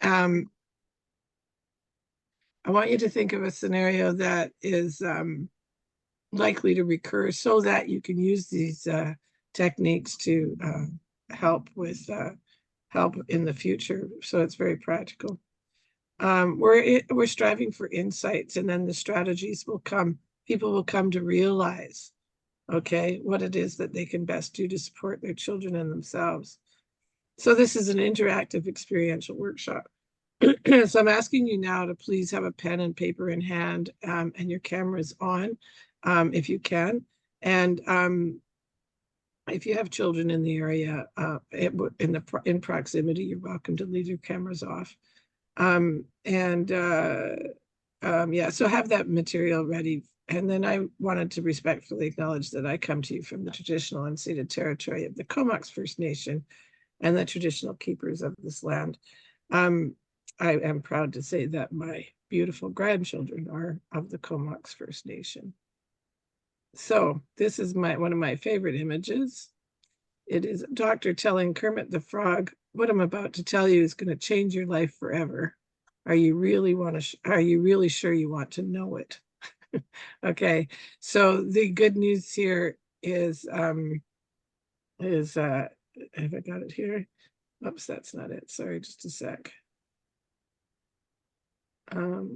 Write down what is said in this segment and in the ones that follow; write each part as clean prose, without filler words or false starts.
I want you to think of a scenario that is likely to recur so that you can use these techniques to help in the future. So it's very practical. We're striving for insights, and then the strategies will come. People will come to realize, okay, what it is that they can best do to support their children and themselves. So this is an interactive experiential workshop. So I'm asking you now to please have a pen and paper in hand, and your camera's on, if you can. And if you have children in the area, in proximity, you're welcome to leave your cameras off. Yeah, so have that material ready. And then I wanted to respectfully acknowledge that I come to you from the traditional unceded territory of the Comox First Nation and the traditional keepers of this land. I am proud to say that my beautiful grandchildren are of the Comox First Nation. So this is one of my favorite images. It is a doctor telling Kermit the Frog, what I'm about to tell you is going to change your life forever. Are you really sure you want to know it? Okay, so the good news here is have I got it here? Oops, that's not it. Sorry, just a sec. Oh,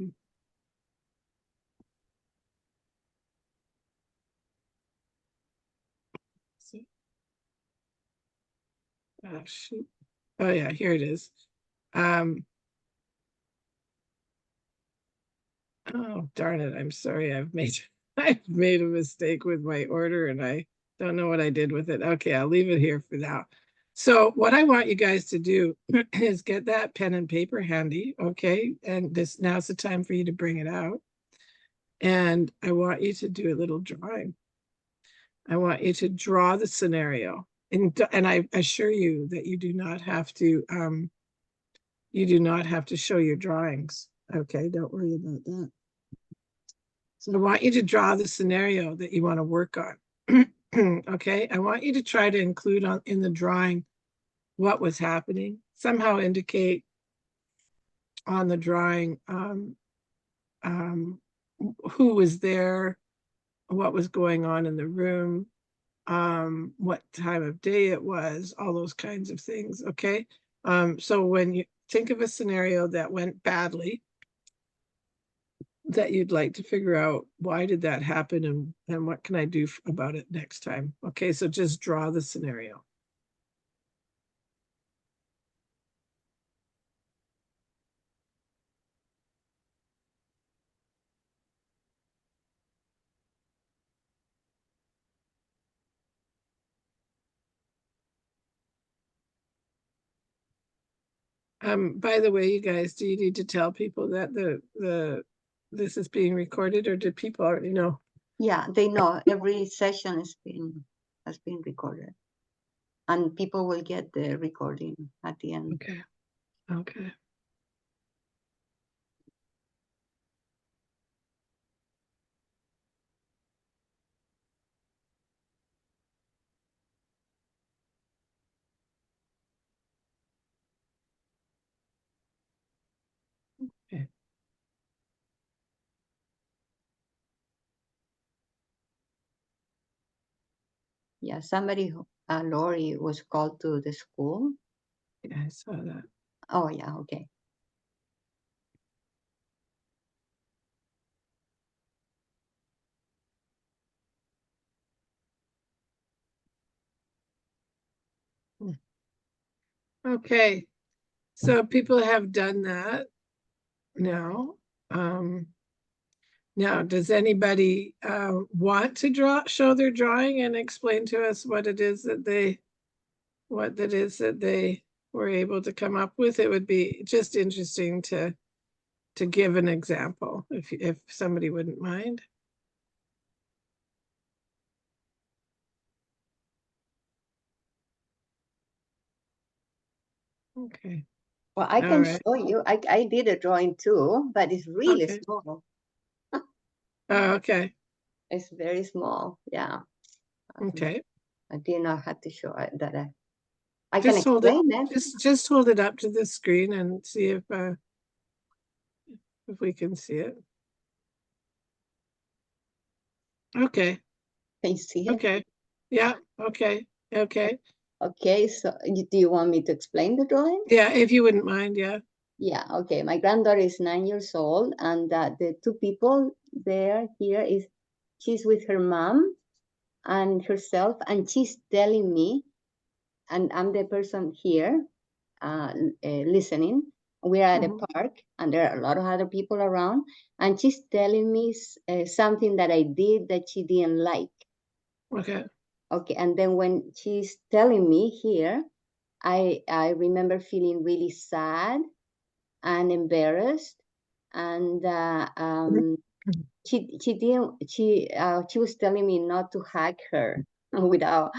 shoot. Oh yeah, here it is. Oh darn it! I'm sorry. I've made a mistake with my order, and I don't know what I did with it. Okay, I'll leave it here for now. So what I want you guys to do is get that pen and paper handy, okay? And now's the time for you to bring it out. And I want you to do a little drawing. I want you to draw the scenario. And I assure you that you do not have to show your drawings. Okay, don't worry about that. So I want you to draw the scenario that you want to work on. Okay, I want you to try to include in the drawing what was happening, somehow indicate on the drawing who was there, what was going on in the room, what time of day it was, all those kinds of things. Okay, so when you think of a scenario that went badly, that you'd like to figure out why did that happen and what can I do about it next time. Okay, so just draw the scenario. By the way, you guys, do you need to tell people that this is being recorded, or did people already know? Yeah, they know every session has been recorded, and people will get the recording at the end. Okay. Okay. Okay. Yeah, somebody, Lori, was called to the school. Yeah, I saw that. Oh, yeah, okay. Okay. So people have done that now. Now, does anybody want to show their drawing and explain to us what it is that they were able to come up with? It would be just interesting to give an example if somebody wouldn't mind. Okay. Well, I can show you. I did a drawing too, but it's really small. Oh, okay. It's very small. Yeah. Okay. I did not have to show that. I can explain it. Just hold it up to the screen and see if we can see it. Okay. Can you see it? Okay. Yeah. Okay. Okay. Okay, so do you want me to explain the drawing? Yeah, if you wouldn't mind. Yeah. Yeah, okay. My granddaughter is 9 years old, and the two people there here is she's with her mom and herself, and she's telling me, and I'm the person here listening. We're at a park, and there are a lot of other people around, and she's telling me something that I did that she didn't like. Okay. Okay, and then when she's telling me here, I remember feeling really sad and embarrassed, and she didn't she was telling me not to hug her without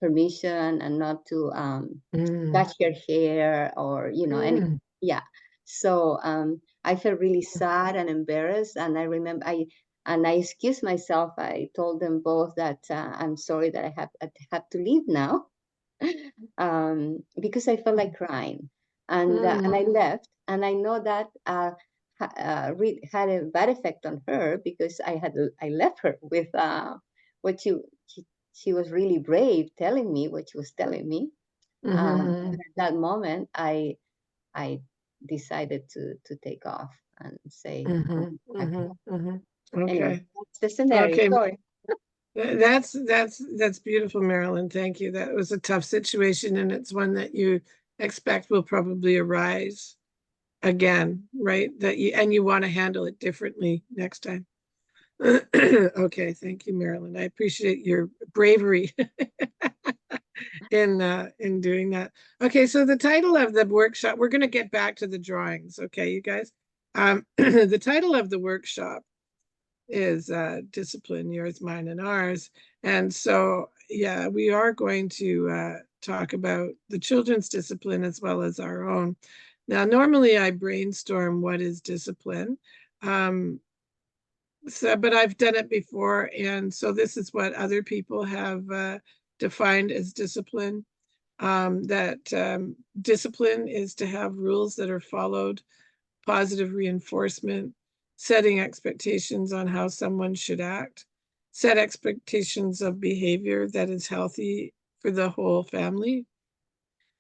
permission, and not to Mm. touch her hair, or any. Mm. Yeah, so I felt really sad and embarrassed, and I remember I excused myself. I told them both that I'm sorry that I have to leave now, because I felt like crying, and I Mm. left. And I know that had a bad effect on her, because I left her with what she was really brave telling me what she was telling me. Mhm. At that moment, I decided to take off and say, Mhm. okay. Mhm. Mhm. Anyway, Okay. that's the scenario. Okay. Sorry. That's beautiful, Marilyn. Thank you. That was a tough situation, and it's one that you expect will probably arise again, right? That you want to handle it differently next time. Okay, thank you, Marilyn. I appreciate your bravery in doing that. Okay, so the title of the workshop, we're going to get back to the drawings, okay, you guys. The title of the workshop is discipline, yours, mine, and ours. And so, yeah, we are going to talk about the children's discipline as well as our own. Now, normally I brainstorm what is discipline. Um, but I've done it before. And so this is what other people have defined as discipline. That discipline is to have rules that are followed, positive reinforcement, setting expectations on how someone should act, set expectations of behavior that is healthy for the whole family,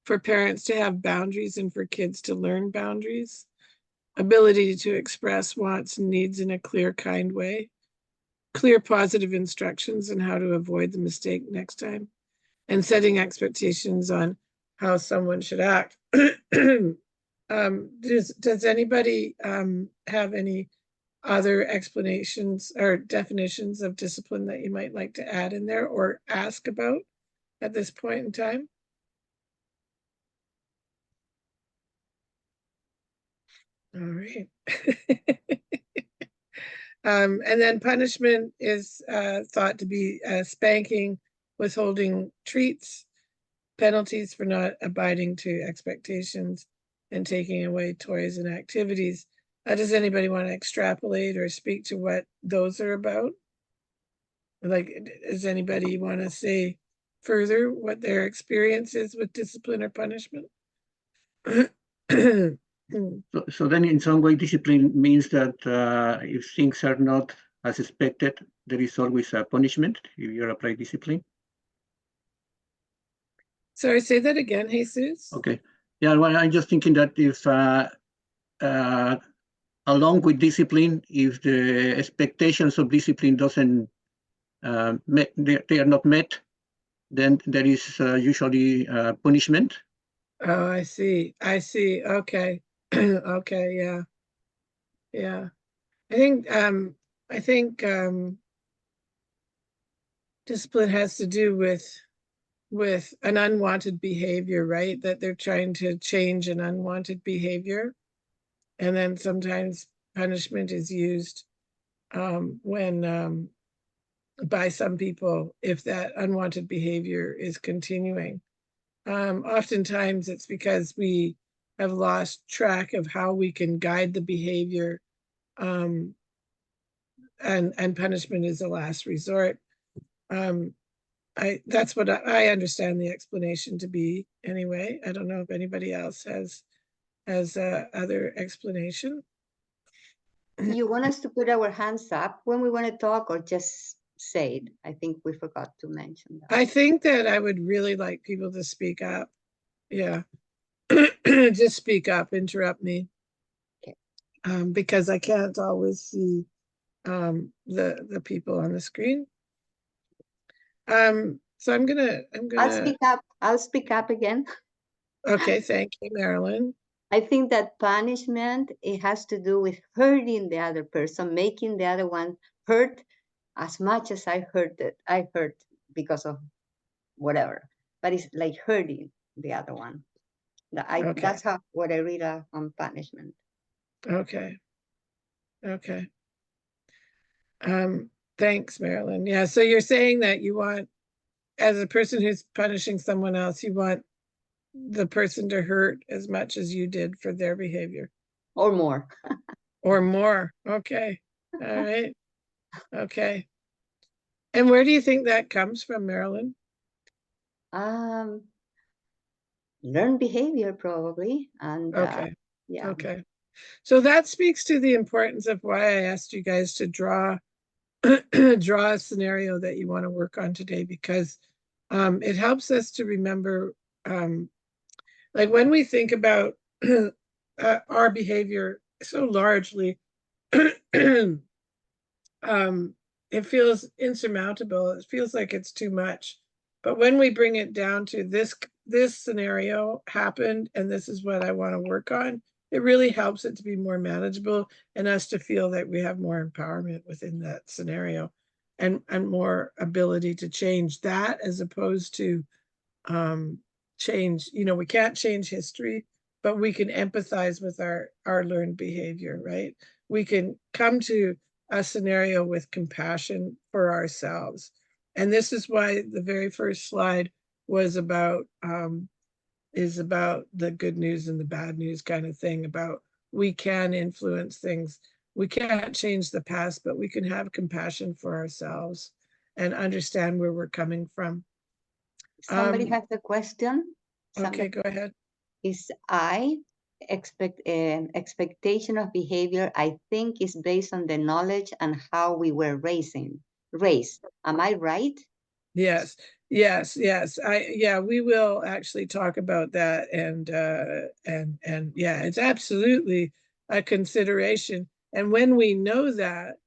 for parents to have boundaries and for kids to learn boundaries, ability to express wants and needs in a clear, kind way, clear, positive instructions on how to avoid the mistake next time, and setting expectations on how someone should act. Does anybody have any other explanations or definitions of discipline that you might like to add in there or ask about at this point in time? All right. And then punishment is thought to be spanking, withholding treats, penalties for not abiding to expectations, and taking away toys and activities. Does anybody want to extrapolate or speak to what those are about? Like, does anybody want to say further what their experience is with discipline or punishment? So then in some way, discipline means that if things are not as expected, there is always a punishment if you apply discipline. Sorry, say that again, Jesus. Okay. Yeah, well, I'm just thinking that if along with discipline, if the expectations of discipline doesn't they are not met, then there is usually punishment. Oh, I see. I see. Okay. Okay, yeah. Yeah. I think I think discipline has to do with an unwanted behavior, right? That they're trying to change an unwanted behavior. And then sometimes punishment is used when by some people if that unwanted behavior is continuing. Oftentimes it's because we have lost track of how we can guide the behavior, um, and punishment is a last resort. Um, that's what I understand the explanation to be. anyway. I don't know if anybody else has other explanation. Do you want us to put our hands up when we want to talk, or just say it? I think we forgot to mention that. I think that I would really like people to speak up. Yeah. Just speak up, interrupt me. Okay. Because I can't always see the people on the screen. So I'm gonna I'll speak up. I'll speak up again. Okay, thank you, Marilyn. I think that punishment, it has to do with hurting the other person, making the other one hurt as much as I hurt because of whatever. But it's like hurting the other one. Okay. That's what I read on punishment. Okay. Okay. Thanks, Marilyn. Yeah, so you're saying that you want, as a person who's punishing someone else, you want the person to hurt as much as you did for their behavior. Or more. Or more. Okay. All right. Okay. And where do you think that comes from, Marilyn? Learn behavior probably. And Okay. yeah. Okay. So that speaks to the importance of why I asked you guys to draw draw a scenario that you want to work on today, because it helps us to remember, like when we think about our behavior so largely, it feels insurmountable. It feels like it's too much. But when we bring it down to this scenario happened and this is what I want to work on, it really helps it to be more manageable and us to feel that we have more empowerment within that scenario and more ability to change that, as opposed to change, we can't change history, but we can empathize with our learned behavior, right? We can come to a scenario with compassion for ourselves. And this is why the very first slide was about is about the good news and the bad news kind of thing, about we can influence things. We can't change the past, but we can have compassion for ourselves and understand where we're coming from. Somebody has a question. Okay, go ahead. Is expectation of behavior, I think, is based on the knowledge and how we were raised. Am I right? Yes, yes, yes. We will actually talk about that, and yeah, it's absolutely a consideration. And when we know that,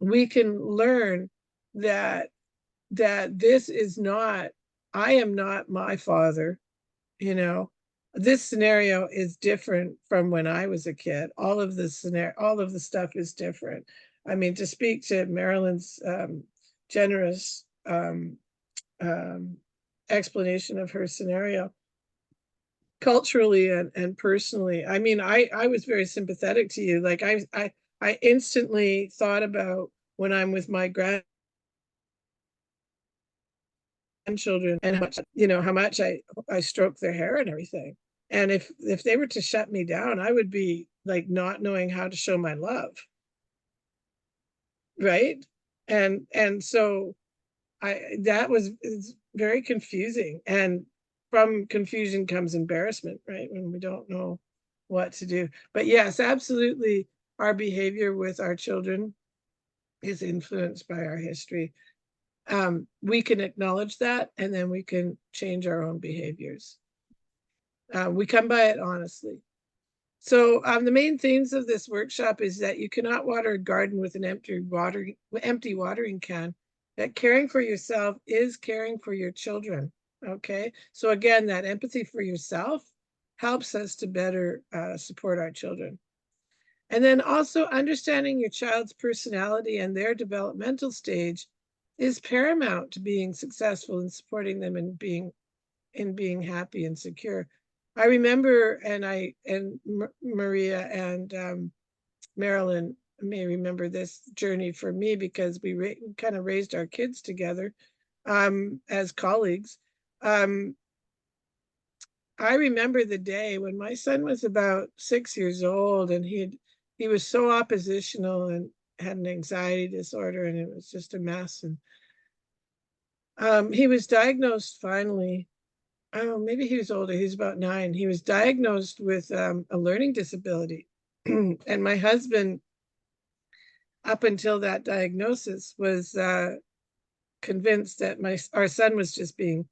we can learn that this is not, I am not my father, this scenario is different from when I was a kid. All of the stuff is different. I mean, to speak to Marilyn's generous explanation of her scenario, culturally and personally, I mean, I was very sympathetic to you. Like I instantly thought about when I'm with my grandchildren and how much I stroke their hair and everything. And if they were to shut me down, I would be like not knowing how to show my love. Right. And so that was very confusing. And from confusion comes embarrassment, right? When we don't know what to do. But yes, absolutely, our behavior with our children is influenced by our history. We can acknowledge that, and then we can change our own behaviors. We come by it honestly. So the main themes of this workshop is that you cannot water a garden with an empty watering can, that caring for yourself is caring for your children. Okay. So again, that empathy for yourself helps us to better support our children. And then also understanding your child's personality and their developmental stage is paramount to being successful in supporting them and being happy and secure. I remember, and Maria and Marilyn may remember this journey for me, because we kind of raised our kids together as colleagues. I remember the day when my son was about 6 years old, and he was so oppositional and had an anxiety disorder, and it was just a mess. And he was diagnosed finally Oh, maybe he was older. He was about 9. He was diagnosed with a learning disability. And my husband, up until that diagnosis, was convinced that our son was just being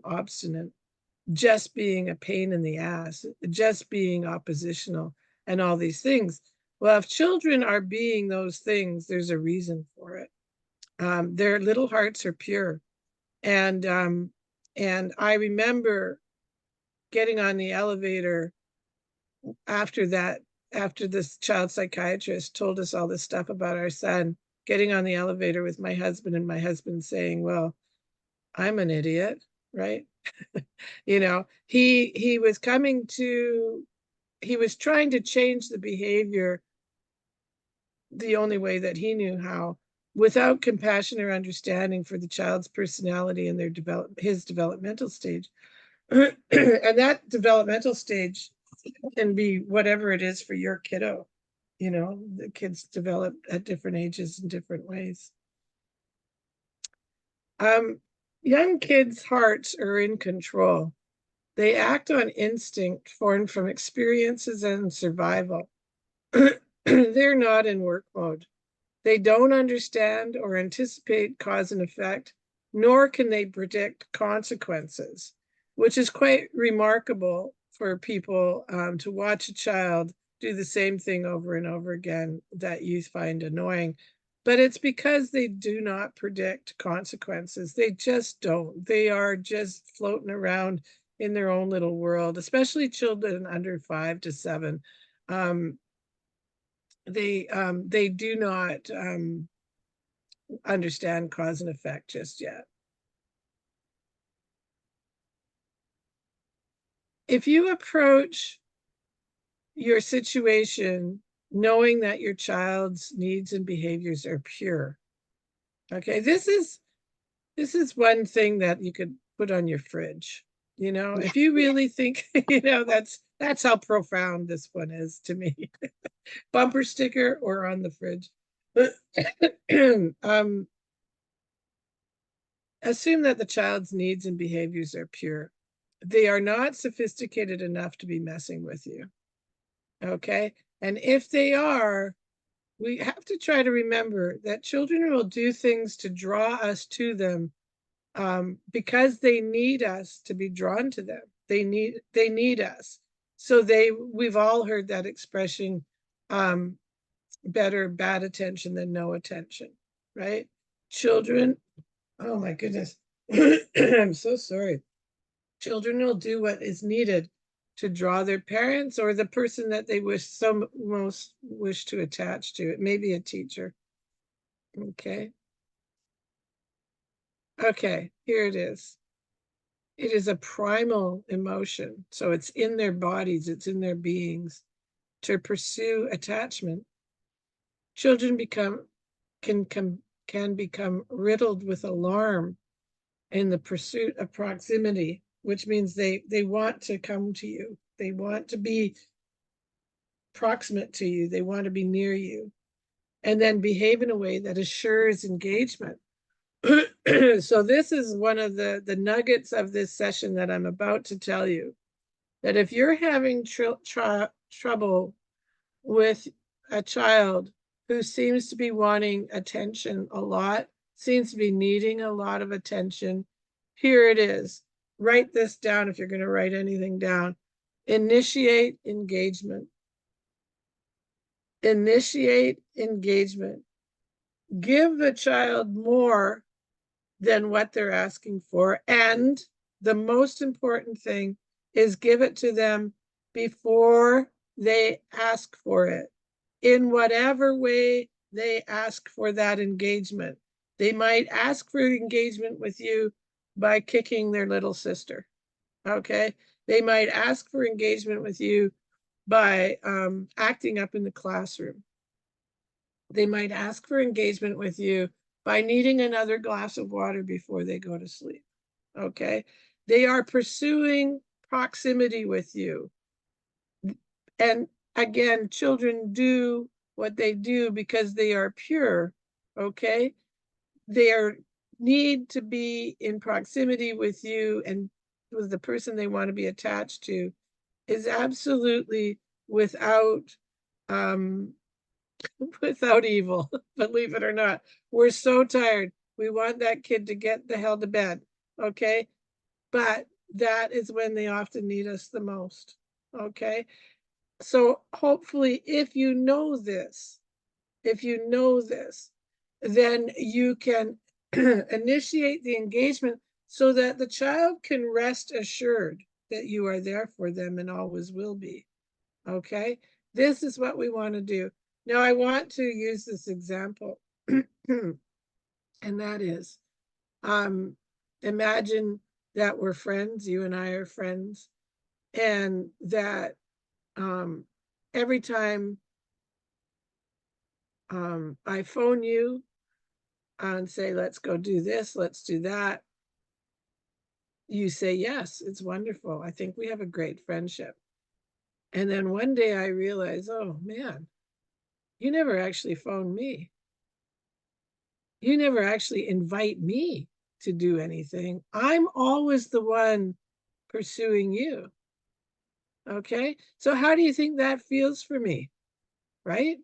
obstinate, just being a pain in the ass, just being oppositional, and all these things. Well, if children are being those things, there's a reason for it. Their little hearts are pure, and I remember getting on the elevator after that, after this child psychiatrist told us all this stuff about our son, getting on the elevator with my husband, and my husband saying, well, I'm an idiot, right? You know, he was he was trying to change the behavior the only way that he knew how, without compassion or understanding for the child's personality and his developmental stage. And that developmental stage can be whatever it is for your kiddo. You know, the kids develop at different ages in different ways. Um, Young kids' hearts are in control. They act on instinct formed from experiences and survival. They're not in work mode. They don't understand or anticipate cause and effect, nor can they predict consequences, which is quite remarkable for people to watch a child do the same thing over and over again that you find annoying. But it's because they do not predict consequences. They just don't. They are just floating around in their own little world, especially children under 5 to 7. Um, they do not understand cause and effect just yet. If you approach your situation knowing that your child's needs and behaviors are pure, okay, this is one thing that you could put on your fridge. You know, if you really think, you know, that's how profound this one is to me. Bumper sticker or on the fridge. Assume that the child's needs and behaviors are pure. They are not sophisticated enough to be messing with you. Okay. And if they are, we have to try to remember that children will do things to draw us to them because they need us to be drawn to them. They need us. So we've all heard that expression, better bad attention than no attention, right? Children, oh my goodness. I'm so sorry. Children will do what is needed to draw their parents or the person that they most wish to attach to. It may be a teacher. Okay. Okay, here it is. It is a primal emotion. So it's in their bodies, it's in their beings to pursue attachment. Children can become riddled with alarm in the pursuit of proximity, which means they want to come to you. They want to be proximate to you. They want to be near you, and then behave in a way that assures engagement. So this is one of the nuggets of this session that I'm about to tell you, that if you're having trouble with a child who seems to be wanting attention a lot, seems to be needing a lot of attention, here it is. Write this down if you're going to write anything down. Initiate engagement. Initiate engagement. Give the child more than what they're asking for. And the most important thing is give it to them before they ask for it, in whatever way they ask for that engagement. They might ask for engagement with you by kicking their little sister. Okay. They might ask for engagement with you by acting up in the classroom. They might ask for engagement with you by needing another glass of water before they go to sleep. Okay. They are pursuing proximity with you. And again, children do what they do because they are pure. Okay. They need to be in proximity with you and with the person they want to be attached to is absolutely without without evil, believe it or not. We're so tired. We want that kid to get the hell to bed. Okay. But that is when they often need us the most. Okay. So hopefully, if you know this, then you can initiate the engagement so that the child can rest assured that you are there for them and always will be. Okay. This is what we want to do. Now, I want to use this example, and that is imagine that we're friends, you and I are friends, and that every time I phone you and say, let's go do this, let's do that, you say, yes, it's wonderful. I think we have a great friendship. And then one day I realize, oh man, you never actually phone me. You never actually invite me to do anything. I'm always the one pursuing you. Okay. So, how do you think that feels for me? Right?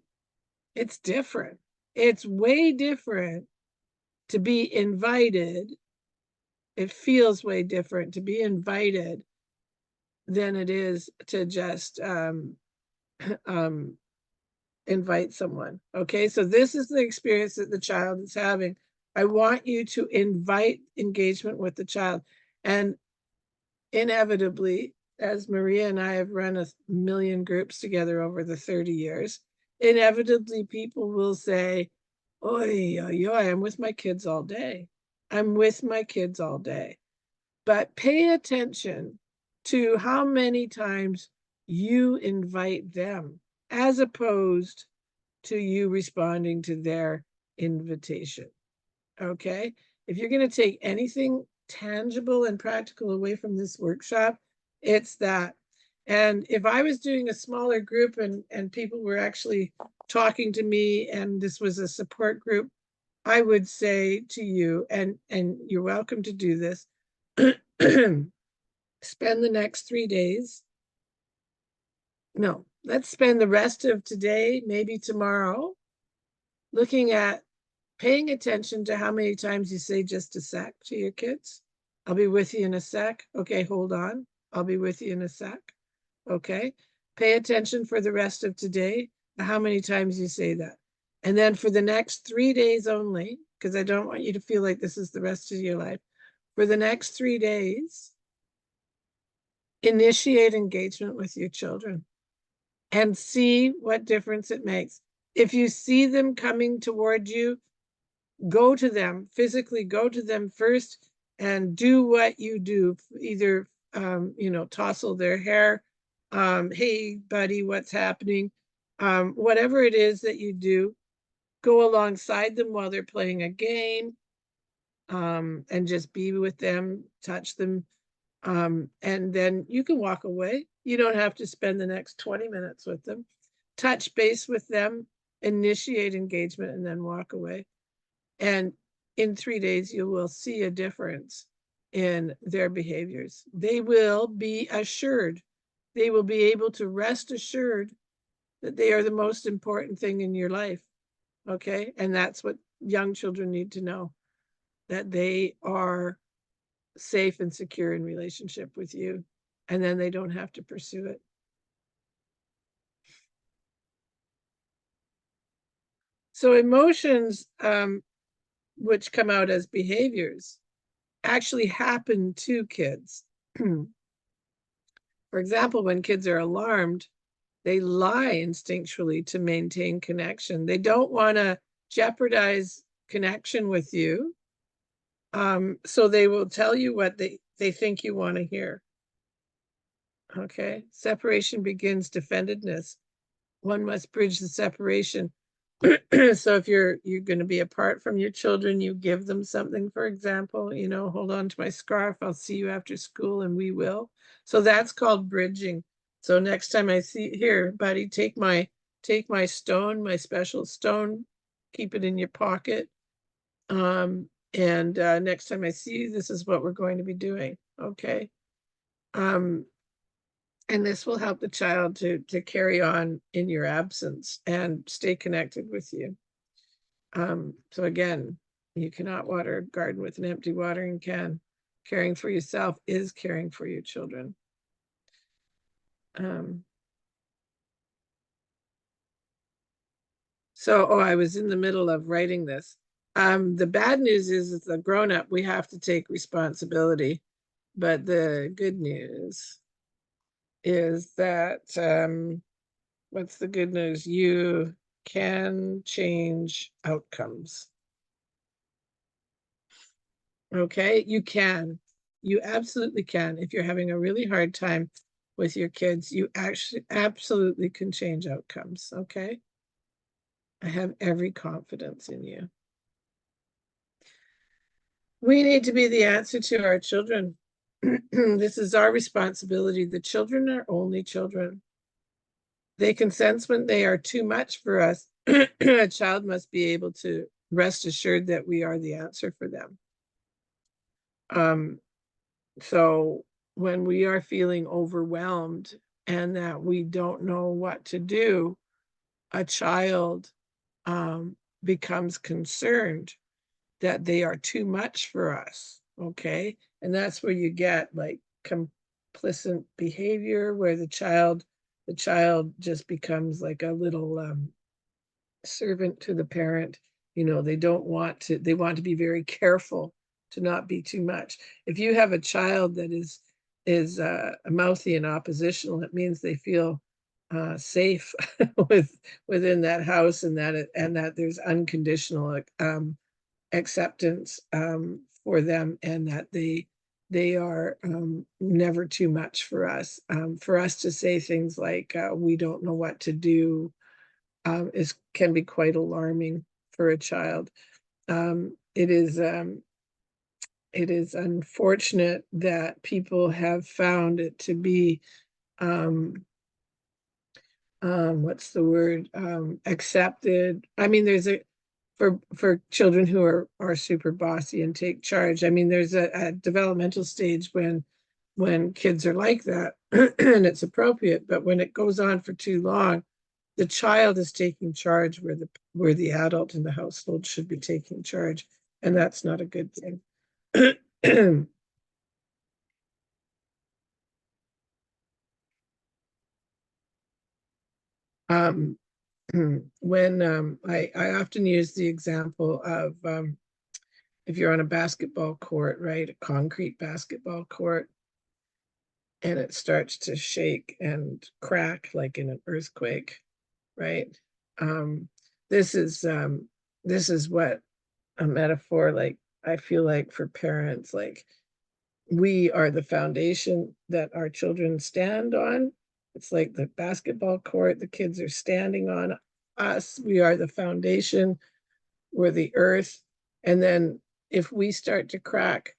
It's different. It's way different to be invited. It feels way different to be invited than it is to just um, invite someone. Okay, so this is the experience that the child is having. I want you to invite engagement with the child. And inevitably, as Maria and I have run a million groups together over the 30 years, inevitably people will say, oi, oi, oi, I'm with my kids all day. I'm with my kids all day. But pay attention to how many times you invite them as opposed to you responding to their invitation. Okay. If you're going to take anything tangible and practical away from this workshop, it's that. And if I was doing a smaller group and people were actually talking to me and this was a support group, I would say to you, and you're welcome to do this, spend the next 3 days. No, let's spend the rest of today, maybe tomorrow, looking at paying attention to how many times you say just a sec to your kids. I'll be with you in a sec. Okay, hold on. I'll be with you in a sec. Okay. Pay attention for the rest of today, how many times you say that. And then for the next 3 days only, because I don't want you to feel like this is the rest of your life, for the next 3 days, initiate engagement with your children and see what difference it makes. If you see them coming toward you, go to them, physically go to them first and do what you do. Either, tousle their hair. Hey, buddy, what's happening? Whatever it is that you do, go alongside them while they're playing a game, and just be with them, touch them. And then you can walk away. You don't have to spend the next 20 minutes with them. Touch base with them, initiate engagement, and then walk away. And in 3 days, you will see a difference in their behaviors. They will be assured, they will be able to rest assured that they are the most important thing in your life. Okay. And that's what young children need to know, that they are safe and secure in relationship with you. And then they don't have to pursue it. So emotions, which come out as behaviors, actually happen to kids. For example, when kids are alarmed, they lie instinctually to maintain connection. They don't want to jeopardize connection with you. So they will tell you what they think you want to hear. Okay. Separation begins defendedness. One must bridge the separation. So if you're going to be apart from your children, you give them something, for example, hold on to my scarf, I'll see you after school, and we will. So that's called bridging. So next time I see, here, buddy, take my stone, my special stone, keep it in your pocket. And next time I see you, this is what we're going to be doing. Okay. And this will help the child to carry on in your absence and stay connected with you. So again, you cannot water a garden with an empty watering can. Caring for yourself is caring for your children. So, I was in the middle of writing this. The bad news is, as a grown-up, we have to take responsibility. But the good news is that, what's the good news? You can change outcomes. Okay, you can. You absolutely can. If you're having a really hard time with your kids, you actually absolutely can change outcomes. Okay. I have every confidence in you. We need to be the answer to our children. This is our responsibility. The children are only children. They can sense when they are too much for us. A child must be able to rest assured that we are the answer for them. So when we are feeling overwhelmed and that we don't know what to do, a child becomes concerned that they are too much for us. Okay. And that's where you get like complicit behavior, where the child just becomes like a little servant to the parent. They don't want to, they want to be very careful to not be too much. If you have a child that is mouthy and oppositional, it means they feel safe within that house, and that there's unconditional acceptance for them, and that they are never too much for us. For us to say things like we don't know what to do can be quite alarming for a child. It is unfortunate that people have found it to be what's the word, accepted. I mean, there's a for children who are super bossy and take charge. I mean, there's a developmental stage when kids are like that, and it's appropriate. But when it goes on for too long, the child is taking charge where the adult in the household should be taking charge, and that's not a good thing. When I often use the example of if you're on a basketball court, right, a concrete basketball court, and it starts to shake and crack like in an earthquake, right? Um, this is what a metaphor, like, I feel like, for parents, like, we are the foundation that our children stand on. It's like the basketball court, the kids are standing on us. We are the foundation, we're the earth. And then if we start to crack,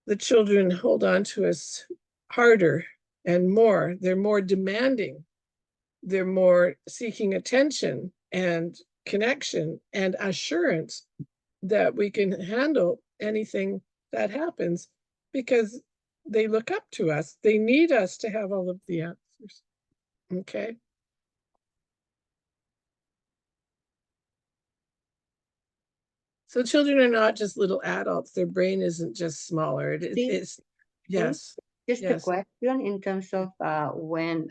the children hold on to us harder and more. They're more demanding. They're more seeking attention and connection and assurance that we can handle anything that happens, because they look up to us. They need us to have all of the answers. Okay. So children are not just little adults. Their brain isn't just smaller. It's yes. Just a Yes. question in terms of when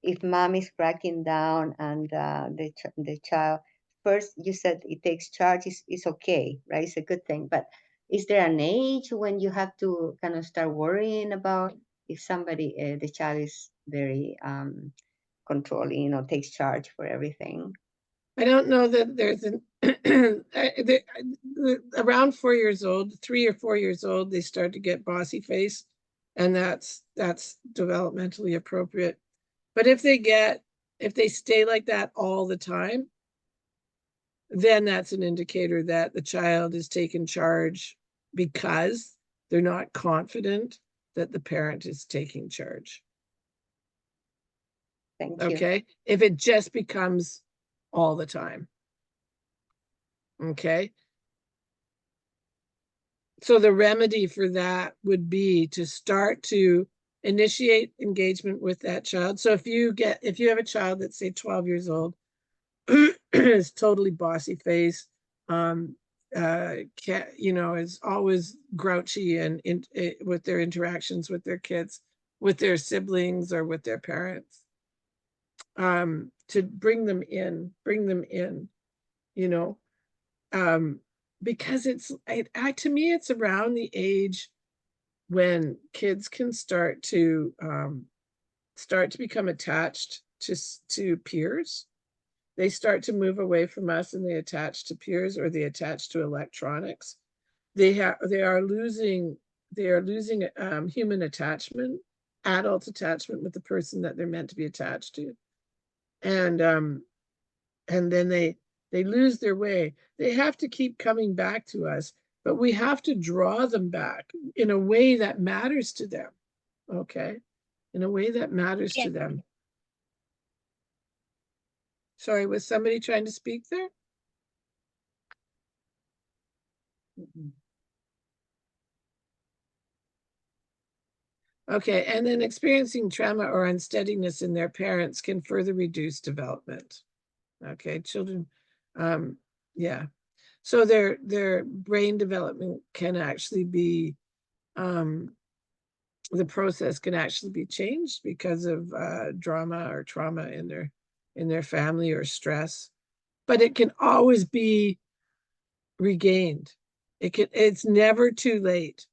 if mom is cracking down and the child, first you said it takes charge is okay, right? It's a good thing, but is there an age when you have to kind of start worrying about if somebody the child is very controlling or takes charge for everything? I don't know that there's an around 4 years old, 3 or 4 years old, they start to get bossy face, and that's developmentally appropriate. But if they stay like that all the time, then that's an indicator that the child is taking charge because they're not confident that the parent is taking charge. Thank you. Okay. If it just becomes all the time. Okay. So the remedy for that would be to start to initiate engagement with that child. So if you have a child that's say 12 years old, is totally bossy face, is always grouchy and with their interactions with their kids, with their siblings or with their parents, to bring them in, because to me, it's around the age when kids can start to become attached to peers. They start to move away from us and they attach to peers, or they attach to electronics. They are losing human attachment, adult attachment with the person that they're meant to be attached to. And then they lose their way. They have to keep coming back to us, but we have to draw them back in a way that matters to them. Okay? In a way that matters to them. Sorry, was somebody trying to speak there? Okay, and then experiencing trauma or unsteadiness in their parents can further reduce development. Okay, children, yeah. So their brain development can actually be, the process can actually be changed because of drama or trauma in their family or stress. But it can always be regained. It's never too late.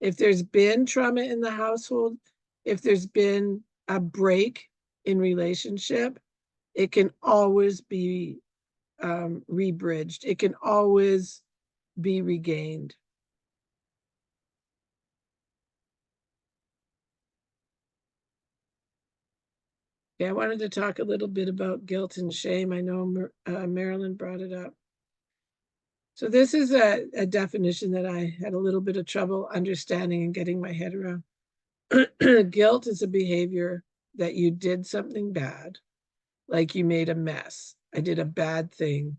If there's been trauma in the household, if there's been a break in relationship, it can always be rebridged. It can always be regained. Yeah, I wanted to talk a little bit about guilt and shame. I know Marilyn brought it up. So this is a definition that I had a little bit of trouble understanding and getting my head around. Guilt is a behavior that you did something bad, like you made a mess. I did a bad thing.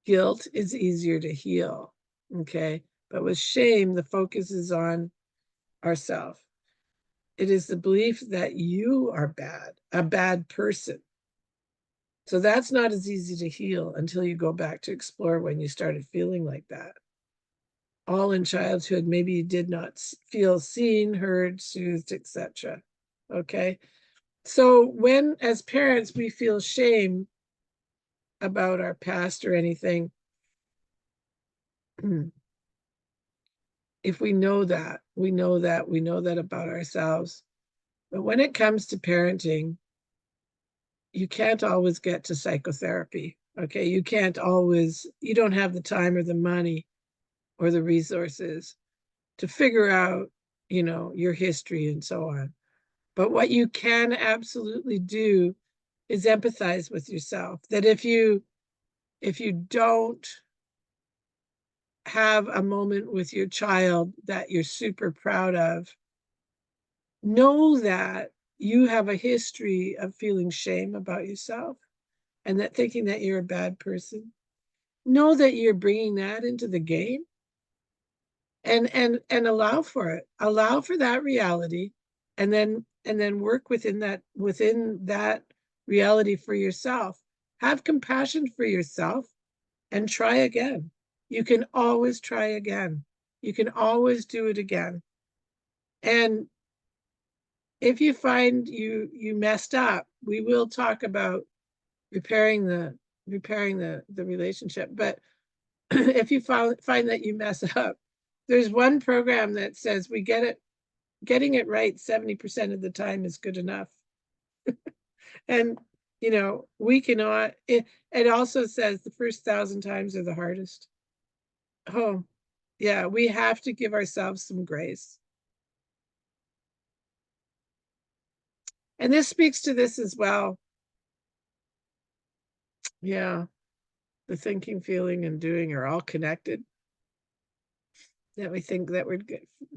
Guilt is easier to heal, okay? But with shame, the focus is on ourself. It is the belief that you are bad, a bad person. So that's not as easy to heal until you go back to explore when you started feeling like that. All in childhood, maybe you did not feel seen, heard, soothed, etc. Okay? So when, as parents, we feel shame about our past or anything, if we know that about ourselves. But when it comes to parenting, you can't always get to psychotherapy. Okay, you don't have the time or the money or the resources to figure out, your history and so on. But what you can absolutely do is empathize with yourself. That if you don't have a moment with your child that you're super proud of, know that you have a history of feeling shame about yourself and that thinking that you're a bad person. Know that you're bringing that into the game, and allow for it. Allow for that reality, and then work within that reality for yourself. Have compassion for yourself and try again. You can always try again. You can always do it again. And if you find you messed up, we will talk about repairing the relationship. But if you find that you mess up, there's one program that says getting it right 70% of the time is good enough. And we cannot, it also says the first 1,000 times are the hardest. Oh yeah, we have to give ourselves some grace. And this speaks to this as well. Yeah, the thinking, feeling, and doing are all connected. That we think that we're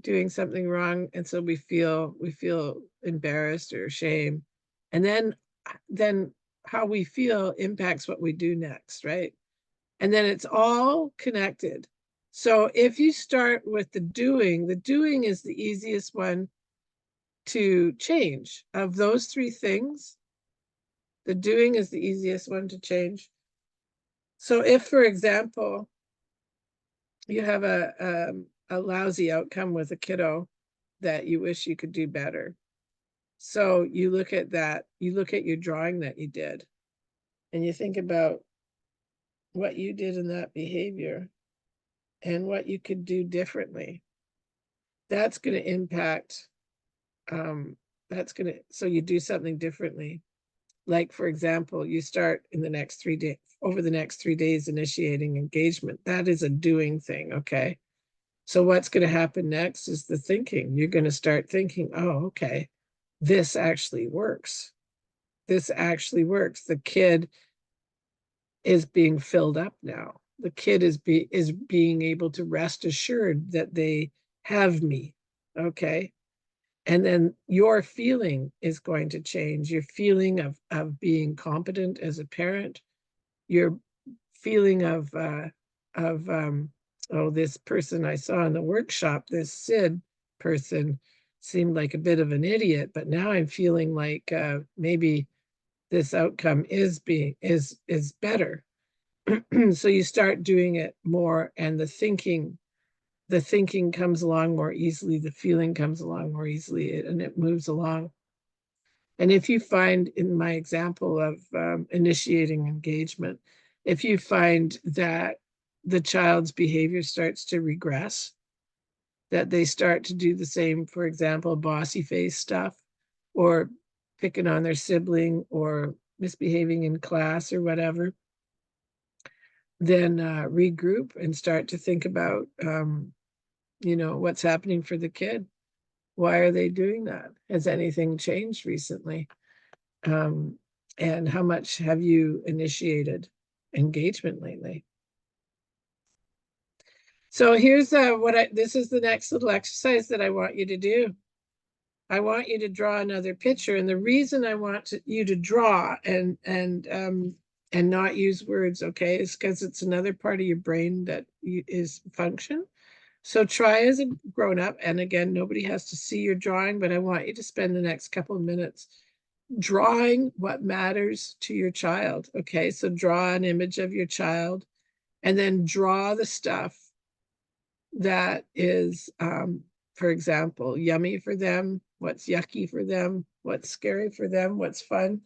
doing something wrong, and so we feel embarrassed or ashamed, and then how we feel impacts what we do next, right? And then it's all connected. So if you start with the doing is the easiest one to change. Of those three things, the doing is the easiest one to change. So if, for example, you have a lousy outcome with a kiddo that you wish you could do better. So you look at that, you look at your drawing that you did, and you think about what you did in that behavior and what you could do differently. That's going to impact, so you do something differently. Like, for example, you start in the next 3 days, over the next 3 days, initiating engagement. That is a doing thing, okay? So what's going to happen next is the thinking. You're going to start thinking, oh, okay, this actually works. This actually works. The kid is being filled up now. The kid is being able to rest assured that they have me, okay? And then your feeling is going to change. Your feeling of being competent as a parent, your feeling of this person I saw in the workshop, this Syd person, seemed like a bit of an idiot, but now I'm feeling like maybe this outcome is better. So you start doing it more, and the thinking comes along more easily, the feeling comes along more easily, and it moves along. And if you find, in my example of initiating engagement, if you find that the child's behavior starts to regress, that they start to do the same, for example, bossy face stuff, or picking on their sibling, or misbehaving in class or whatever, then regroup and start to think about, what's happening for the kid. Why are they doing that? Has anything changed recently? And how much have you initiated engagement lately? So here's this is the next little exercise that I want you to do. I want you to draw another picture. And the reason I want you to draw and not use words, okay, is because it's another part of your brain that is function. So try as a grown-up, and again, nobody has to see your drawing, but I want you to spend the next couple of minutes drawing what matters to your child, okay? So draw an image of your child, and then draw the stuff that is, for example, yummy for them, what's yucky for them, what's scary for them, what's fun,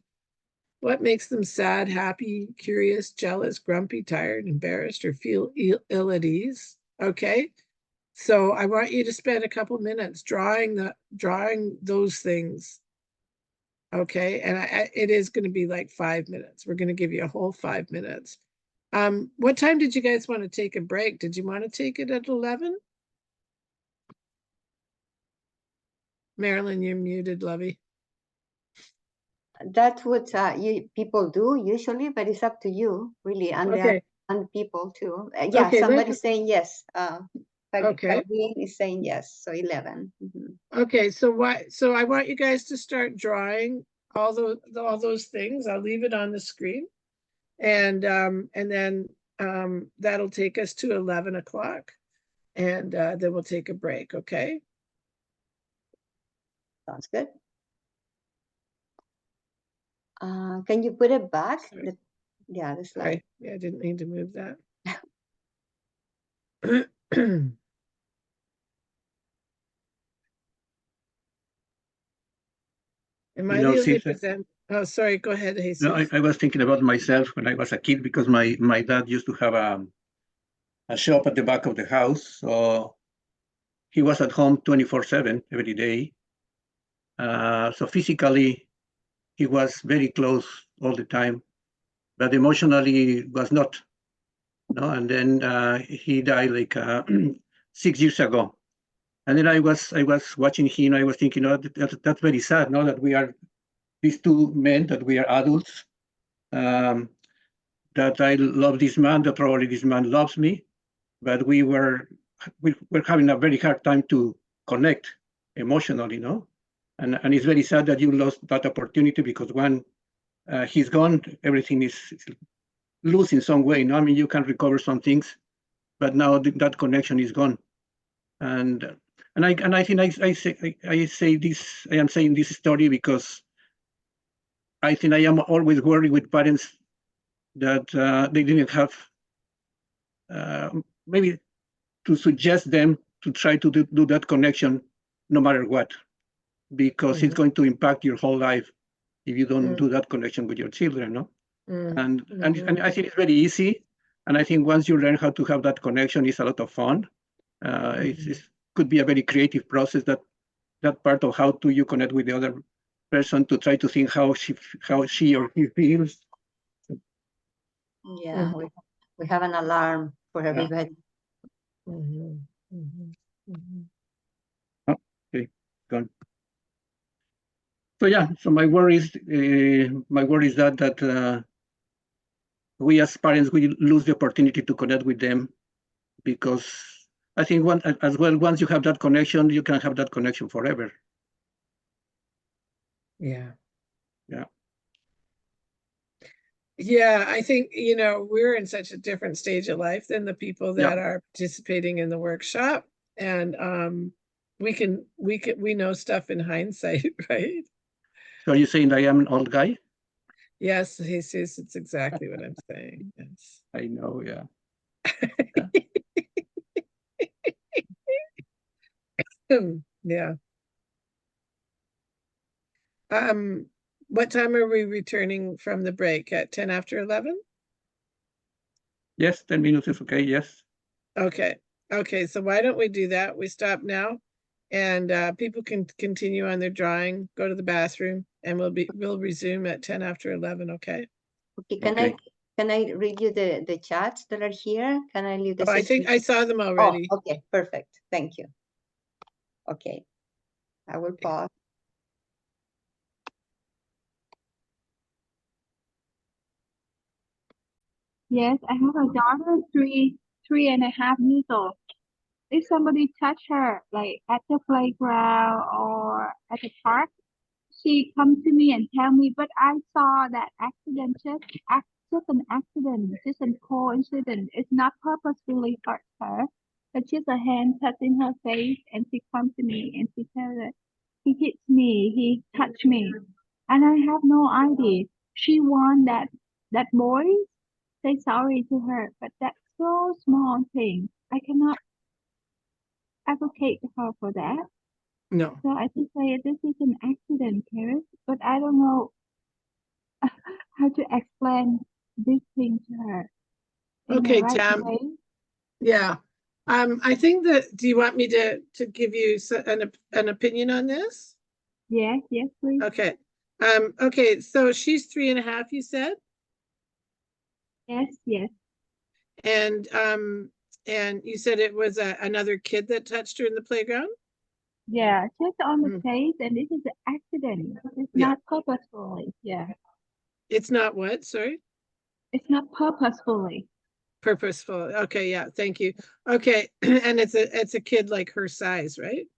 what makes them sad, happy, curious, jealous, grumpy, tired, embarrassed, or feel ill at ease, okay? So I want you to spend a couple minutes drawing those things, okay? And it is going to be like 5 minutes. We're going to give you a whole 5 minutes. What time did you guys want to take a break? Did you want to take it at 11? Marilyn, you're muted, lovey. That's what people do usually, but it's up to you, really, and Okay. and people too. Yeah, Okay, somebody's saying yes. Okay. Kathleen is saying yes, so 11. Mm-hmm. Okay, so I want you guys to start drawing all those things. I'll leave it on the screen, and then that'll take us to 11 o'clock, and then we'll take a break. Okay. Sounds good. Can you put it back? Yeah, the slide. Sorry. Yeah, I didn't mean to move that. Am I the only present? Oh, sorry. Go ahead, Jesus. No, I was thinking about myself when I was a kid, because my dad used to have a shop at the back of the house. So he was at home 24/7 every day. So physically, he was very close all the time, but emotionally was not. No, and then he died like 6 years ago. And then I was watching him. I was thinking, oh, that's very sad. Now that we are these two men, that we are adults, that I love this man, that probably this man loves me, but we were having a very hard time to connect emotionally, no? And it's very sad that you lost that opportunity, because when he's gone, everything is loose in some way. No, I mean, you can recover some things, but now that connection is gone. And And I think I say this. I am saying this story because I think I am always worried with parents that they didn't have maybe to suggest them to try to do that connection no matter what, because it's going to impact your whole life if you don't do that connection with your children, no? And I think it's very easy. And I think once you learn how to have that connection, it's a lot of fun. It could be a very creative process, that part of how do you connect with the other person to try to think how she or he feels. Yeah, we have an alarm for everybody. Okay, gone. So yeah, so my worry is that we as parents we lose the opportunity to connect with them, because I think once you have that connection, you can have that connection forever. Yeah. Yeah. Yeah, I think, we're in such a different stage of life than the people that are participating in the workshop. And we know stuff in hindsight, right? So are you saying I am an old guy? Yes, Jesus, it's exactly what I'm saying. Yes. I know, yeah. Yeah. What time are we returning from the break? At 10 after 11? Yes, 10 minutes is okay, yes. Okay. Okay, so why don't we do that? We stop now, and people can continue on their drawing, go to the bathroom, and we'll resume at 10 after 11, okay? Okay, can I read you the chats that are here? Can I leave the I think I saw them already. Oh, okay, perfect. Thank you. Okay, I will pause. Yes, I have a daughter, 3.5 years old. If somebody touch her, like at the playground or at the park, she come to me and tell me, but I saw that accident, just an accident, just a coincidence. It's not purposefully hurt her, but just a hand touching her face, and she comes to me and she says that he hits me, he touched me, and I have no idea. She want that boy say sorry to her, but that's so small thing. I cannot advocate her for that. No. So I just say this is an accident, Karen, but I don't know how to explain this thing to her in Okay, the right Tam. way. Yeah. I think that, do you want me to give you an opinion on this? Yes, please. Okay. Okay, so she's 3.5, you said? Yes. And you said it was another kid that touched her in the playground? Yeah, just on the face, and this is an accident. It's not purposefully. Yeah. It's not what? Sorry? It's not purposefully. Purposeful. Okay, yeah, thank you. Okay, and it's a kid like her size, right?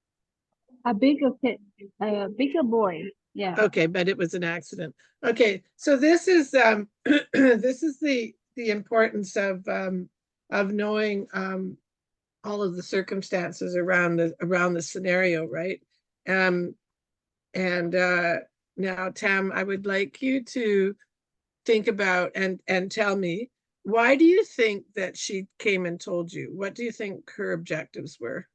A bigger kid, a bigger boy. Yeah. Okay, but it was an accident. Okay, so this is this is the importance of knowing all of the circumstances around the scenario, right? And now, Tam, I would like you to think about and tell me, why do you think that she came and told you? What do you think her objectives were?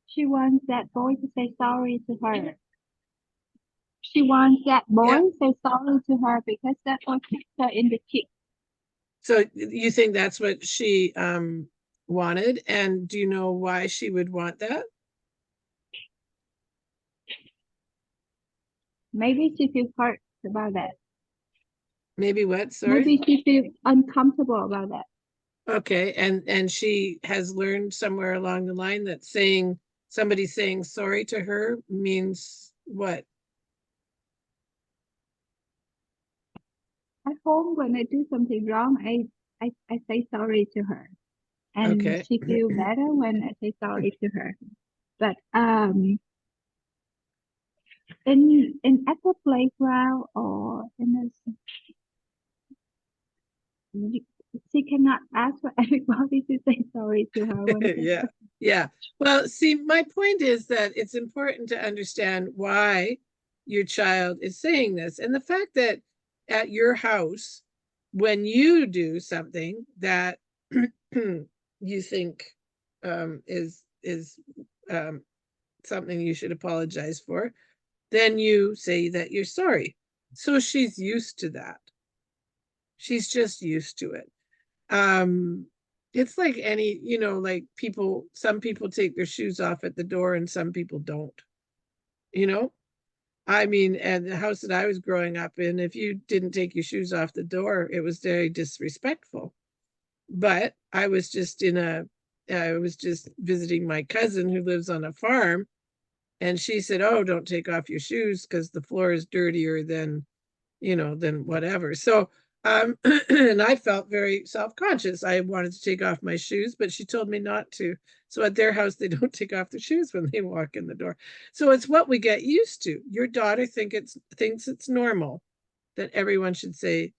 She wants that boy to say sorry to her. She wants that boy to say sorry to her because that boy kicked her in the kick. So you think that's what she wanted? And do you know why she would want that? Maybe she feels hurt about that. Maybe what? Sorry. Maybe she feels uncomfortable about that. Okay, and she has learned somewhere along the line that somebody saying sorry to her means what? At home, when I do something wrong, I say sorry to her, and she feels better when I say sorry to her. But in at the playground or she cannot ask for everybody to say sorry to her when Yeah. Yeah. Well, see, my point is that it's important to understand why your child is saying this. And the fact that at your house, when you do something that you think is something you should apologize for, then you say that you're sorry. So she's used to that. She's just used to it. It's like any, like some people take their shoes off at the door and some people don't, you know? I mean, and the house that I was growing up in, if you didn't take your shoes off the door, it was very disrespectful. But I was just visiting my cousin who lives on a farm, and she said, "Oh, don't take off your shoes because the floor is dirtier than whatever." So, and I felt very self-conscious. I wanted to take off my shoes, but she told me not to. So at their house, they don't take off their shoes when they walk in the door. So it's what we get used to. Your daughter thinks it's normal that everyone should say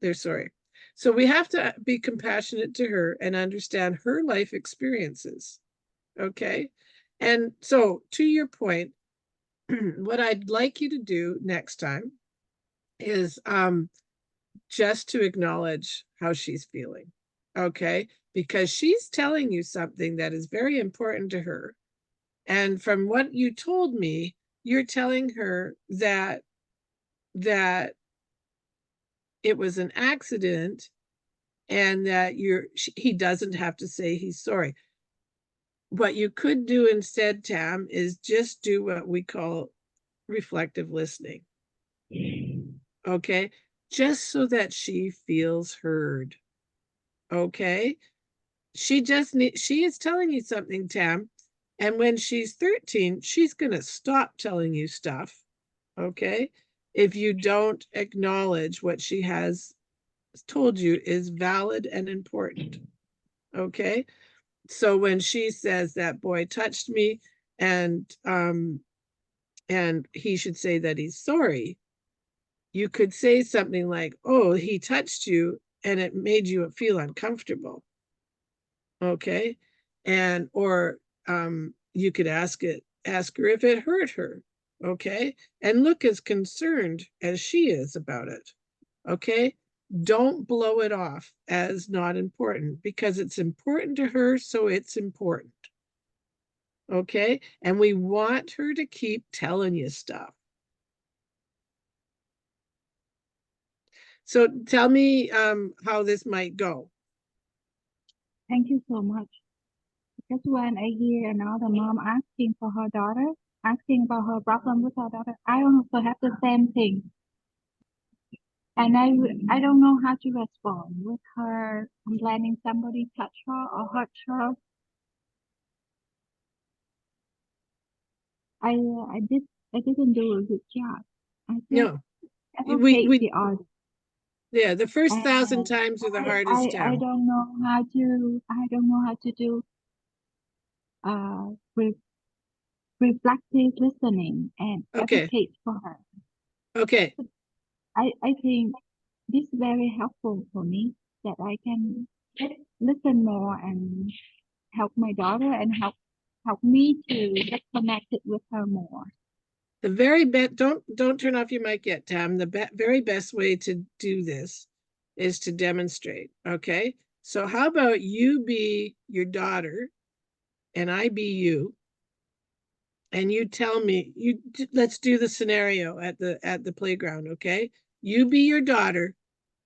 they're sorry. So we have to be compassionate to her and understand her life experiences. Okay. And so to your point, what I'd like you to do next time is just to acknowledge how she's feeling. Okay. Because she's telling you something that is very important to her. And from what you told me, you're telling her that it was an accident and that he doesn't have to say he's sorry. What you could do instead, Tam, is just do what we call reflective listening. Okay. Just so that she feels heard. Okay. She is telling you something, Tam. And when she's 13, she's going to stop telling you stuff. Okay. If you don't acknowledge what she has told you is valid and important. Okay. So when she says that boy touched me and he should say that he's sorry, you could say something like, "Oh, he touched you and it made you feel uncomfortable." Okay. And or you could ask her if it hurt her. Okay. And look as concerned as she is about it. Okay. Don't blow it off as not important because it's important to her, so it's important. Okay. And we want her to keep telling you stuff. So tell me how this might go. Thank you so much. Because when I hear another mom asking for her daughter, asking about her problem with her daughter, I also have the same thing. And I don't know how to respond with her complaining somebody touch her or hurt her. I didn't do a good job. I just No, advocate we the order. yeah, the first And 1,000 times are the hardest I time. don't know how to do uh re reflective listening and Okay. advocate for her. Okay. I think this is very helpful for me that I can listen more and help my daughter and help me to get connected with her more. The very best, don't turn off your mic yet, Tam. The very best way to do this is to demonstrate. Okay. So how about you be your daughter and I be you, and you tell me let's do the scenario at the playground. Okay. You be your daughter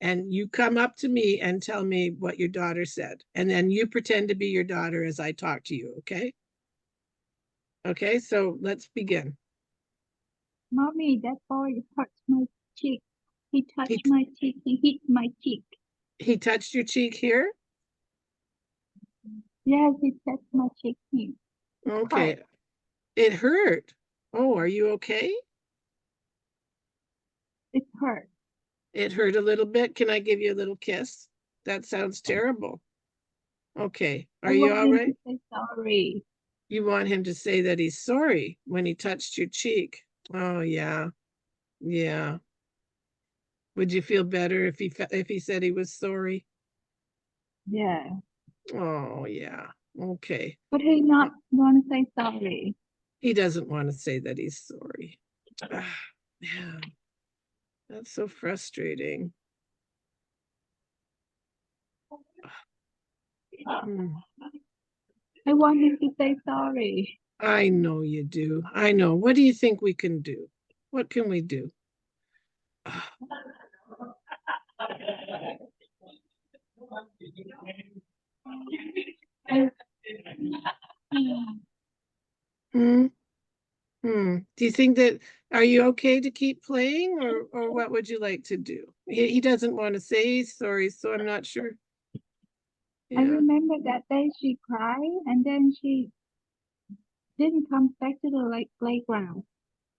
and you come up to me and tell me what your daughter said. And then you pretend to be your daughter as I talk to you. Okay. Okay. So let's begin. Mommy, that boy hurts my cheek. He touched He, my cheek. He hit my cheek. he touched your cheek here. Yes, he touched my cheek here. Okay. Hurt. It hurt. Oh, are you okay? It hurt. It hurt a little bit. Can I give you a little kiss? That sounds terrible. Okay. I Are you want all him right? to say sorry. You want him to say that he's sorry when he touched your cheek. Oh, yeah. Yeah. Would you feel better if he said he was sorry? Yeah. Oh, yeah. Okay. But he not gonna say sorry. He doesn't want to say that he's sorry. Ah, man, that's so frustrating. Hmm. I want him to say sorry. I know you do. I know. What do you think we can do? What can we do? Ah, I, hmm. Hmm. Do you think that, are you okay to keep playing, or what would you like to do? He doesn't want to say he's sorry, so I'm not sure. I Yeah. remember that day she cried and then she didn't come back to the playground.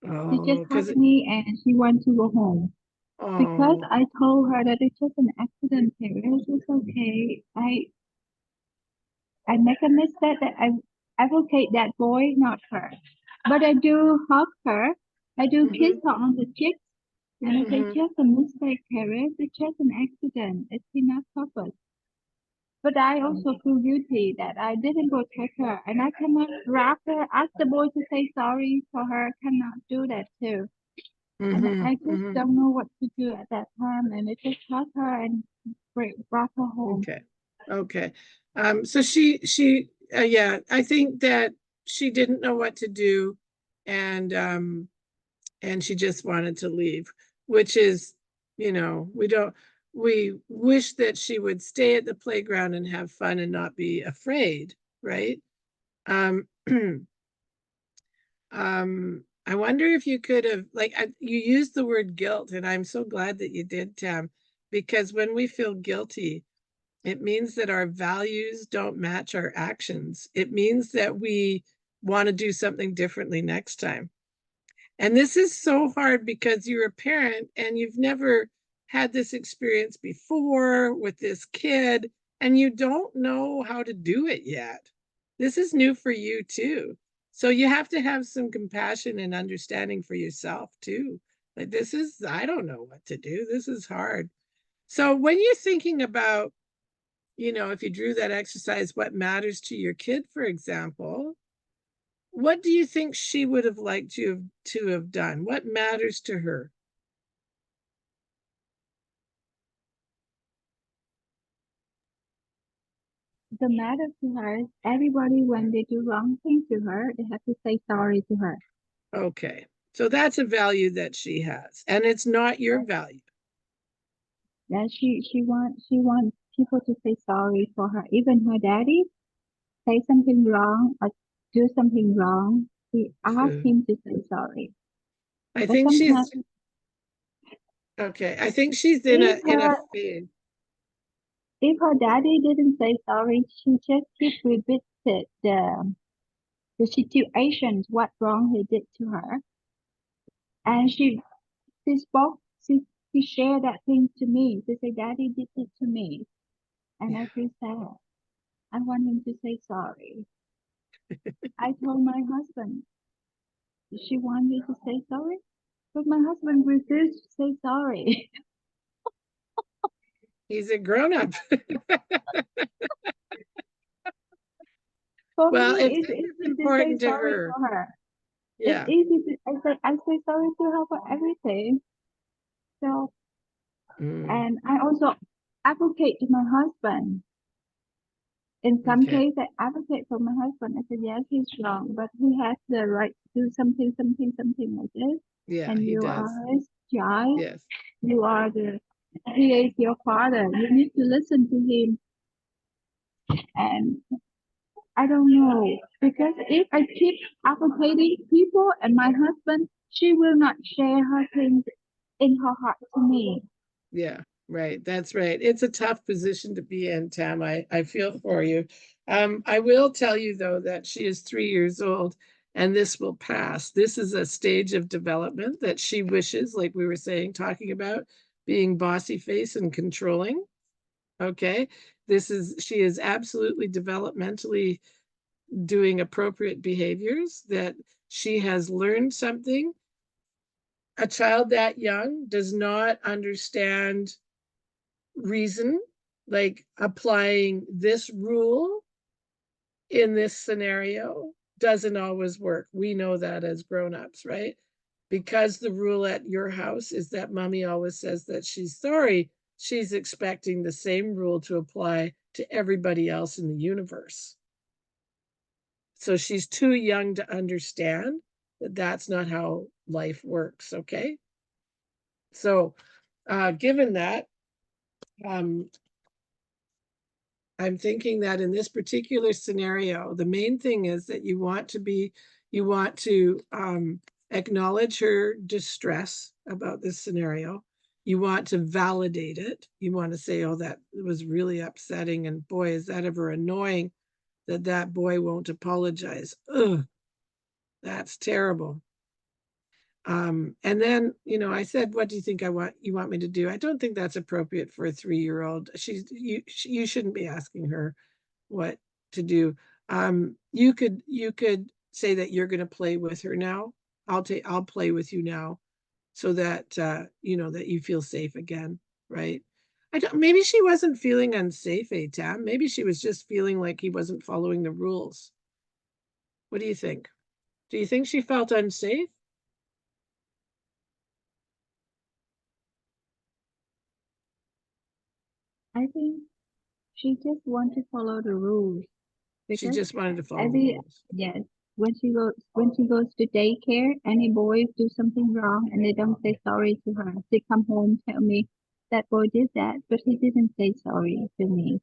She just Oh, because hugged me and she wanted to go home. Because oh, I told her that it's just an accident, Paris. It's okay. I make a mistake that I advocate that boy, not her. But I do hug her. I do kiss mhm, her on the cheek. And I say, mhm, just a mistake, Paris. It's just an accident. It's not purpose. But I also feel guilty that I didn't protect her. And I cannot grab her, ask the boy to say sorry for her. Cannot do that too. And mhm, I just mhm. don't know what to do at that time. And I just hug her and brought her home. Okay. Okay. So yeah, I think that she didn't know what to do, and she just wanted to leave, which is, we wish that she would stay at the playground and have fun and not be afraid, right? Um, I wonder if you could have, like, you used the word guilt, and I'm so glad that you did, Tam, because when we feel guilty, it means that our values don't match our actions. It means that we want to do something differently next time. And this is so hard because you're a parent and you've never had this experience before with this kid, and you don't know how to do it yet. This is new for you too. So you have to have some compassion and understanding for yourself too. Like, I don't know what to do. This is hard. So when you're thinking about, if you drew that exercise, what matters to your kid, for example, what do you think she would have liked you to have done? What matters to her? The matter to her is everybody, when they do wrong things to her, they have to say sorry to her. Okay. So that's a value that she has, and it's not your value. Yeah, she wants people to say sorry for her. Even her daddy say something wrong or do something wrong, she asks him to say sorry. I But think sometimes she's okay. I think she's in if a her phase. if her daddy didn't say sorry, she just keep repeated the situations what wrong he did to her, and she spoke she shared that thing to me. She said, "Daddy did it to me," and I Yeah. feel sad. I want him to say sorry. I told my husband, she want me to say sorry, but my husband refused to say sorry. He's a grown-up. For Well, me, if it's this is easy to say important to sorry her, for her. It's yeah, easy to I say sorry to her for everything. So mm, and I also advocate to my husband. In some okay, cases, I advocate for my husband. I said, yes, he's wrong, but he has the right to do something, something, something like this. yeah, And he you does. are his child. Yes, He is your father. You need to listen to him. And I don't know, because if I keep advocating people and my husband, she will not share her things in her heart to me. yeah, right. That's right. It's a tough position to be in, Tam. I feel for you. I will tell you though that she is 3 years old and this will pass. This is a stage of development that she wishes, like we were saying, talking about being bossy face and controlling. Okay. She is absolutely developmentally doing appropriate behaviors, that she has learned something. A child that young does not understand reason, like applying this rule in this scenario doesn't always work. We know that as grown-ups, right? Because the rule at your house is that mommy always says that she's sorry, she's expecting the same rule to apply to everybody else in the universe. So she's too young to understand that that's not how life works, okay? So given that, I'm thinking that in this particular scenario, the main thing is that you want to acknowledge her distress about this scenario. You want to validate it. You want to say, oh, that was really upsetting. And boy, is that ever annoying that that boy won't apologize. Ugh, that's terrible. And then, I said, what do you think you want me to do? I don't think that's appropriate for a 3-year-old. You shouldn't be asking her what to do. You could say that you're going to play with her now. I'll play with you now so that, that you feel safe again. Right. Maybe she wasn't feeling unsafe, Tam. Maybe she was just feeling like he wasn't following the rules. What do you think? Do you think she felt unsafe? I think she just want to follow the rules She because just wanted to follow the rules. yes, when she goes to daycare, any boys do something wrong and they don't say sorry to her. They come home tell me that boy did that, but he didn't say sorry to me.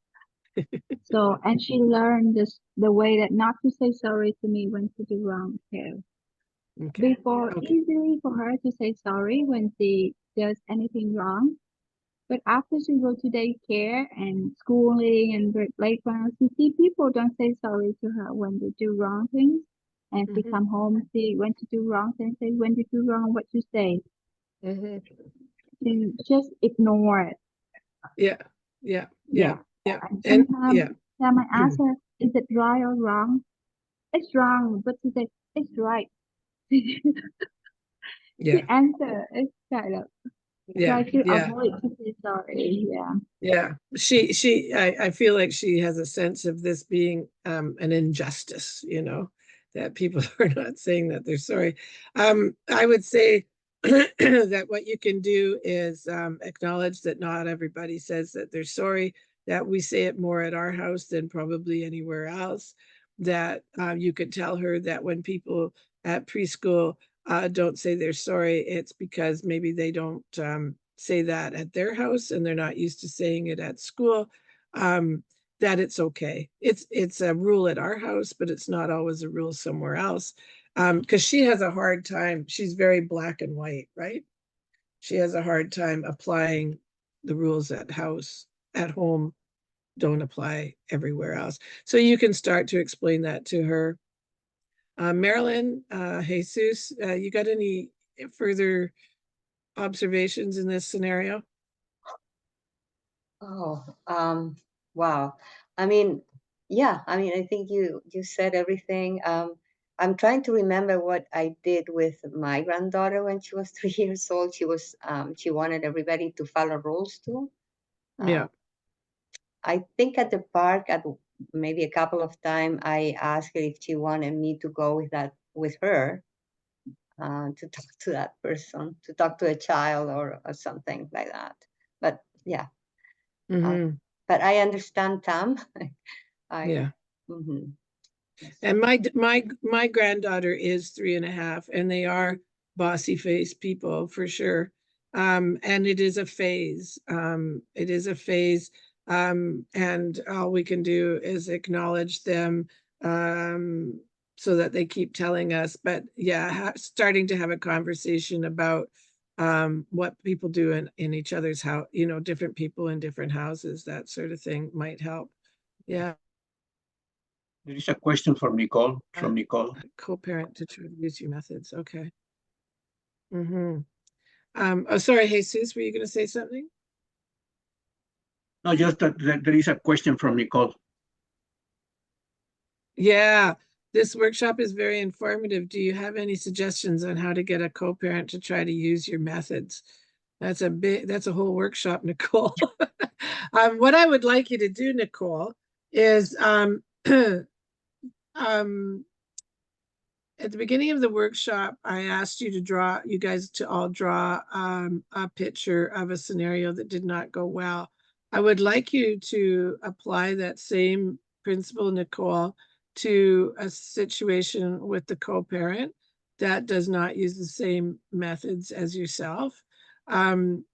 So and she learned the way that not to say sorry to me when she do wrong too. Okay. Before Okay. easily for her to say sorry when she does anything wrong. But after she go to daycare and schooling and the playground, she see people don't say sorry to her when they do wrong things. And she Mhm. come home, see when to do wrong things, say when you do wrong, what you say. Mhm. She just ignore it. Yeah. Yeah. Yeah. Yeah. And And sometimes yeah. I might ask her, is it right or wrong? It's wrong, but she say it's right. The Yeah. answer is kind of Yeah. try to Yeah. avoid to say sorry. Yeah. Yeah. I feel like she has a sense of this being an injustice, that people are not saying that they're sorry. I would say that what you can do is acknowledge that not everybody says that they're sorry, that we say it more at our house than probably anywhere else, that you could tell her that when people at preschool don't say they're sorry, it's because maybe they don't say that at their house and they're not used to saying it at school. That it's okay. It's a rule at our house, but it's not always a rule somewhere else. Because she has a hard time. She's very black and white, right? She has a hard time applying the rules at home don't apply everywhere else. So you can start to explain that to her. Marilyn, Jesus, you got any further observations in this scenario? Oh, wow. I mean, yeah, I think you said everything. I'm trying to remember what I did with my granddaughter when she was 3 years old. She wanted everybody to follow rules too. Yeah. I think at the park, at maybe a couple of times, I asked her if she wanted me to go with her to talk to that person, to talk to a child or something like that. But yeah. Mm-hmm. But I understand Tam. I Yeah. mhm. And my granddaughter is 3.5, and they are bossy face people for sure. And it is a phase. It is a phase. And all we can do is acknowledge them so that they keep telling us. But yeah, starting to have a conversation about what people do in each other's house, different people in different houses, that sort of thing might help. Yeah. There is a question from Nicole. From Nicole. Co-parent to try to use your methods. Okay. Mm-hmm. Oh, sorry, Jesus, were you going to say something? No, just that there is a question from Nicole. Yeah, this workshop is very informative. Do you have any suggestions on how to get a co-parent to try to use your methods? That's a whole workshop, Nicole. What I would like you to do, Nicole, is At the beginning of the workshop, I asked you guys to all draw a picture of a scenario that did not go well. I would like you to apply that same principle, Nicole, to a situation with the co-parent that does not use the same methods as yourself. And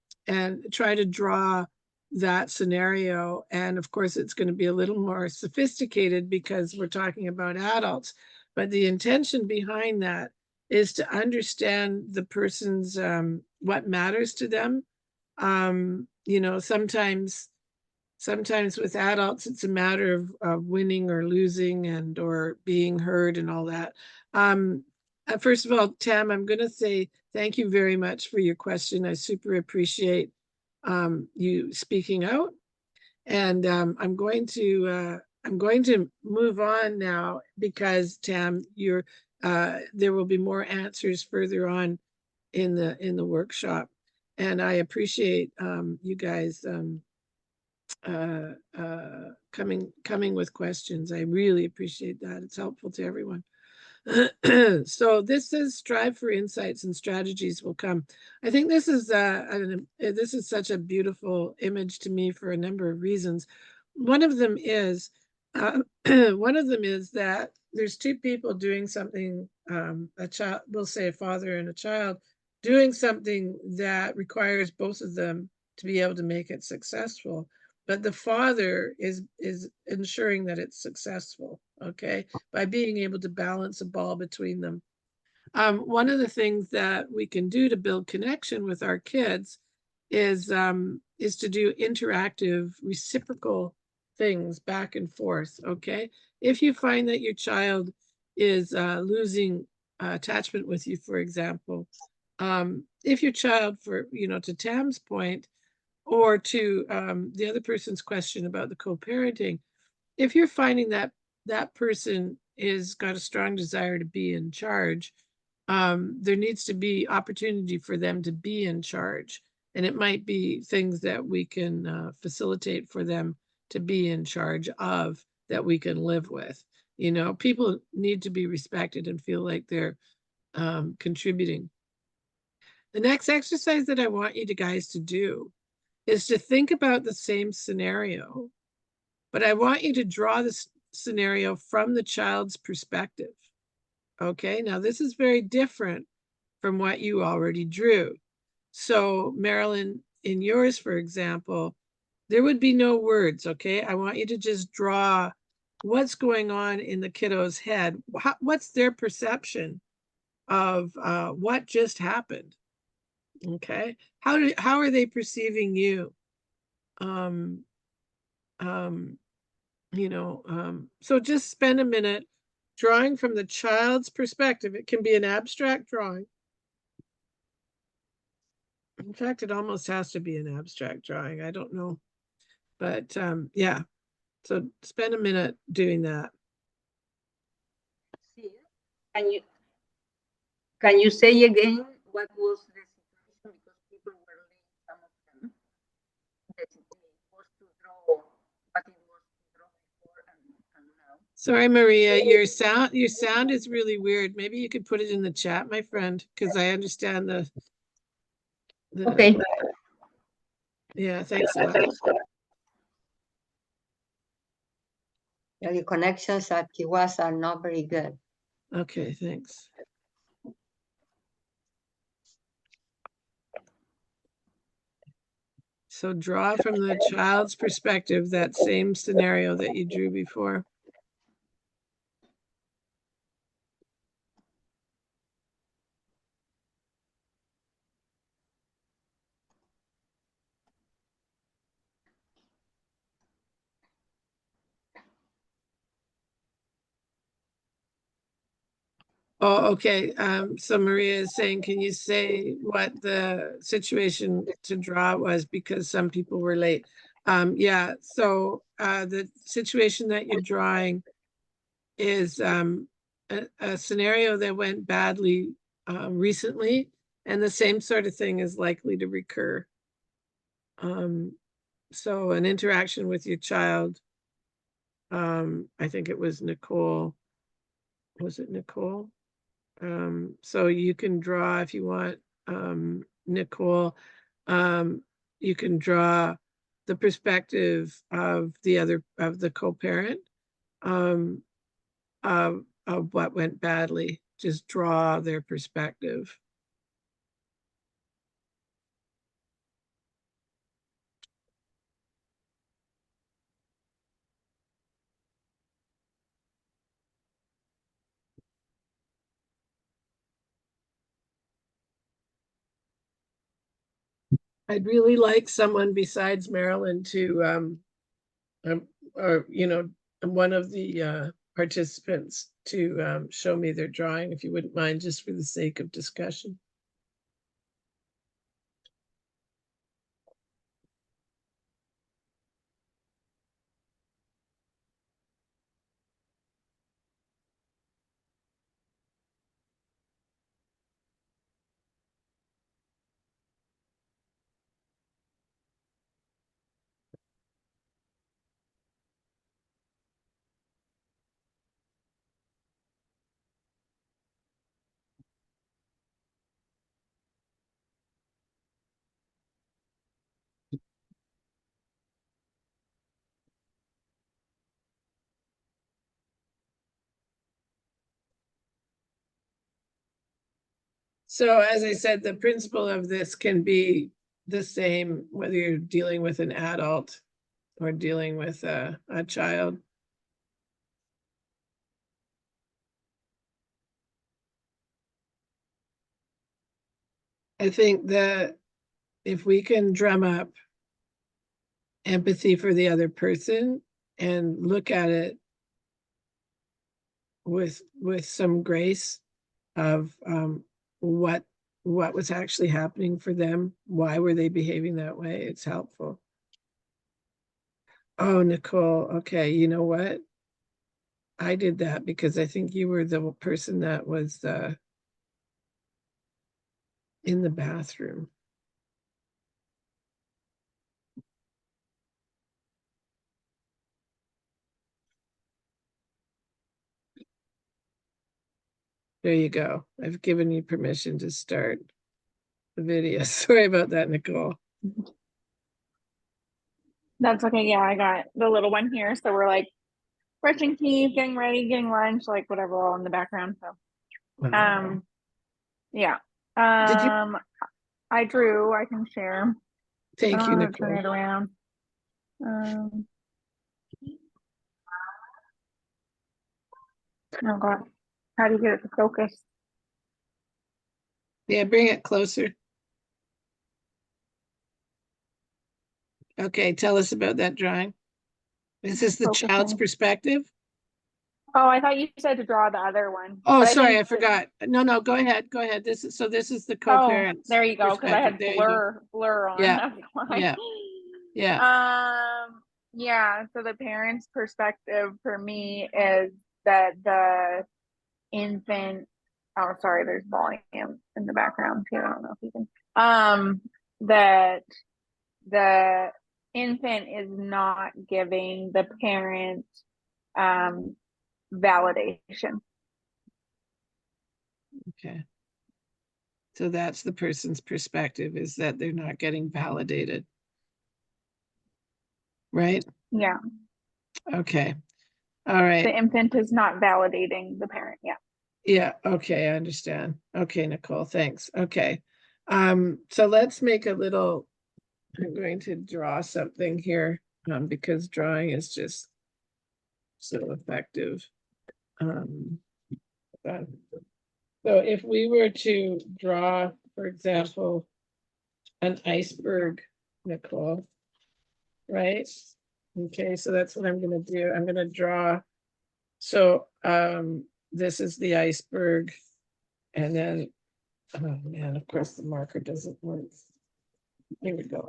try to draw that scenario. And of course, it's going to be a little more sophisticated because we're talking about adults. But the intention behind that is to understand the person's what matters to them. You know, sometimes with adults, it's a matter of winning or losing and or being heard and all that. First of all, Tam, I'm going to say thank you very much for your question. I super appreciate you speaking out. And I'm going to move on now because Tam, there will be more answers further on in the workshop, and I appreciate you guys coming with questions. I really appreciate that. It's helpful to everyone. So this says strive for insights and strategies will come. I think this is such a beautiful image to me for a number of reasons. One of them is that there's two people doing something, a child, we'll say a father and a child, doing something that requires both of them to be able to make it successful. But the father is ensuring that it's successful, okay, by being able to balance a ball between them. One of the things that we can do to build connection with our kids is to do interactive, reciprocal things back and forth, okay? If you find that your child is losing attachment with you, for example, if your child, to Tam's point, or to the other person's question about the co-parenting, if you're finding that that person is got a strong desire to be in charge, there needs to be opportunity for them to be in charge. And it might be things that we can facilitate for them to be in charge of that we can live with. You know, people need to be respected and feel like they're contributing. The next exercise that I want you guys to do is to think about the same scenario, but I want you to draw this scenario from the child's perspective. Okay, now this is very different from what you already drew. So Marilyn, in yours, for example, there would be no words, okay? I want you to just draw what's going on in the kiddo's head. What's their perception of what just happened? Okay, how are they perceiving you? So just spend a minute drawing from the child's perspective. It can be an abstract drawing. In fact, it almost has to be an abstract drawing. I don't know, but yeah. So spend a minute doing that. Can you say again what was the situation, because people were late, some of them, that it was to draw what it was to draw before and now? Sorry, Maria, your sound is really weird. Maybe you could put it in the chat, my friend, because I understand the Okay. Yeah, thanks a lot. Yeah, the connections at Kiwas are not very good. Okay, thanks. So draw from the child's perspective that same scenario that you drew before. Oh, okay. So Maria is saying, can you say what the situation to draw was, because some people were late? Yeah, so the situation that you're drawing is a scenario that went badly recently, and the same sort of thing is likely to recur. So an interaction with your child, I think it was Nicole, was it Nicole? So you can draw if you want, Nicole, you can draw the perspective of the co-parent, of what went badly. Just draw their perspective. I'd really like someone besides Marilyn to, or, one of the participants to show me their drawing, if you wouldn't mind, just for the sake of discussion. So as I said, the principle of this can be the same whether you're dealing with an adult or dealing with a child. I think that if we can drum up empathy for the other person and look at it with some grace of what was actually happening for them, why were they behaving that way, it's helpful. Oh, Nicole, okay, you know what? I did that because I think you were the person that was in the bathroom. There you go. I've given you permission to start the video. Sorry about that, Nicole. That's okay. Yeah, I got the little one here. So we're like brushing teeth, getting ready, getting lunch, like whatever, all in the background. So, yeah. Did you? I drew. I can share. Thank you, I'm gonna turn Nicole. it around. Oh God, how do you get it to focus? Yeah, bring it closer. Okay, tell us about that drawing. Is this the child's Focusing. perspective? Oh, I thought you said to draw the other one. Oh, but sorry, I think forgot. No, go ahead. Go ahead. This is the Oh, co-parents there you go. Because I perspective. had There you go. blur on. Yeah. That's why. Yeah. Yeah. Yeah. So the parents' perspective for me is that the infant. Oh, sorry. There's volume in the background too. I don't know if you can. That the infant is not giving the parent validation. Okay. So that's the person's perspective, is that they're not getting validated. Right? Yeah. Okay. All right. The infant is not validating the parent. Yeah. Yeah, okay, I understand. Okay, Nicole, thanks. Okay. So let's make a little, I'm going to draw something here, because drawing is just so effective. So if we were to draw, for example, an iceberg, Nicole, right? Okay, so that's what I'm gonna do. I'm gonna draw. So this is the iceberg, and then, oh man, of course the marker doesn't work. Here we go.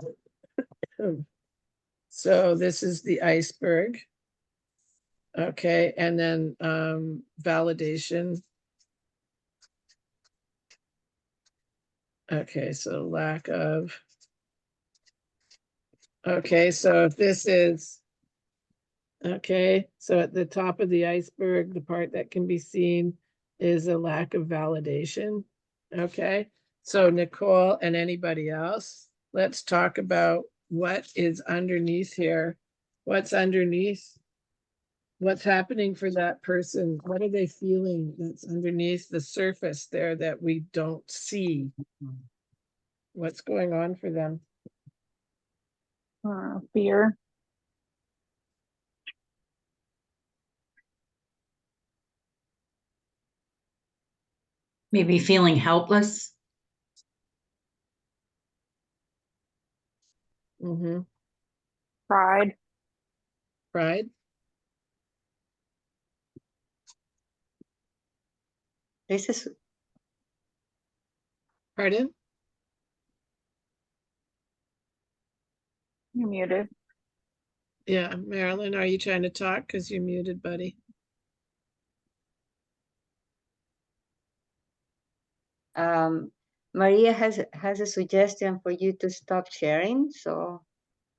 So this is the iceberg. Okay, and then validation. Okay, so lack of. Okay, so if this is Okay, so at the top of the iceberg, the part that can be seen is a lack of validation. Okay, so Nicole and anybody else, let's talk about what is underneath here. What's underneath? What's happening for that person? What are they feeling that's underneath the surface there that we don't see? What's going on for them? Fear. Maybe feeling helpless. Mm-hmm. Pride. Pride. This is Pardon? You're muted. Yeah, Marilyn, are you trying to talk? Because you're muted, buddy. Maria has a suggestion for you to stop sharing. So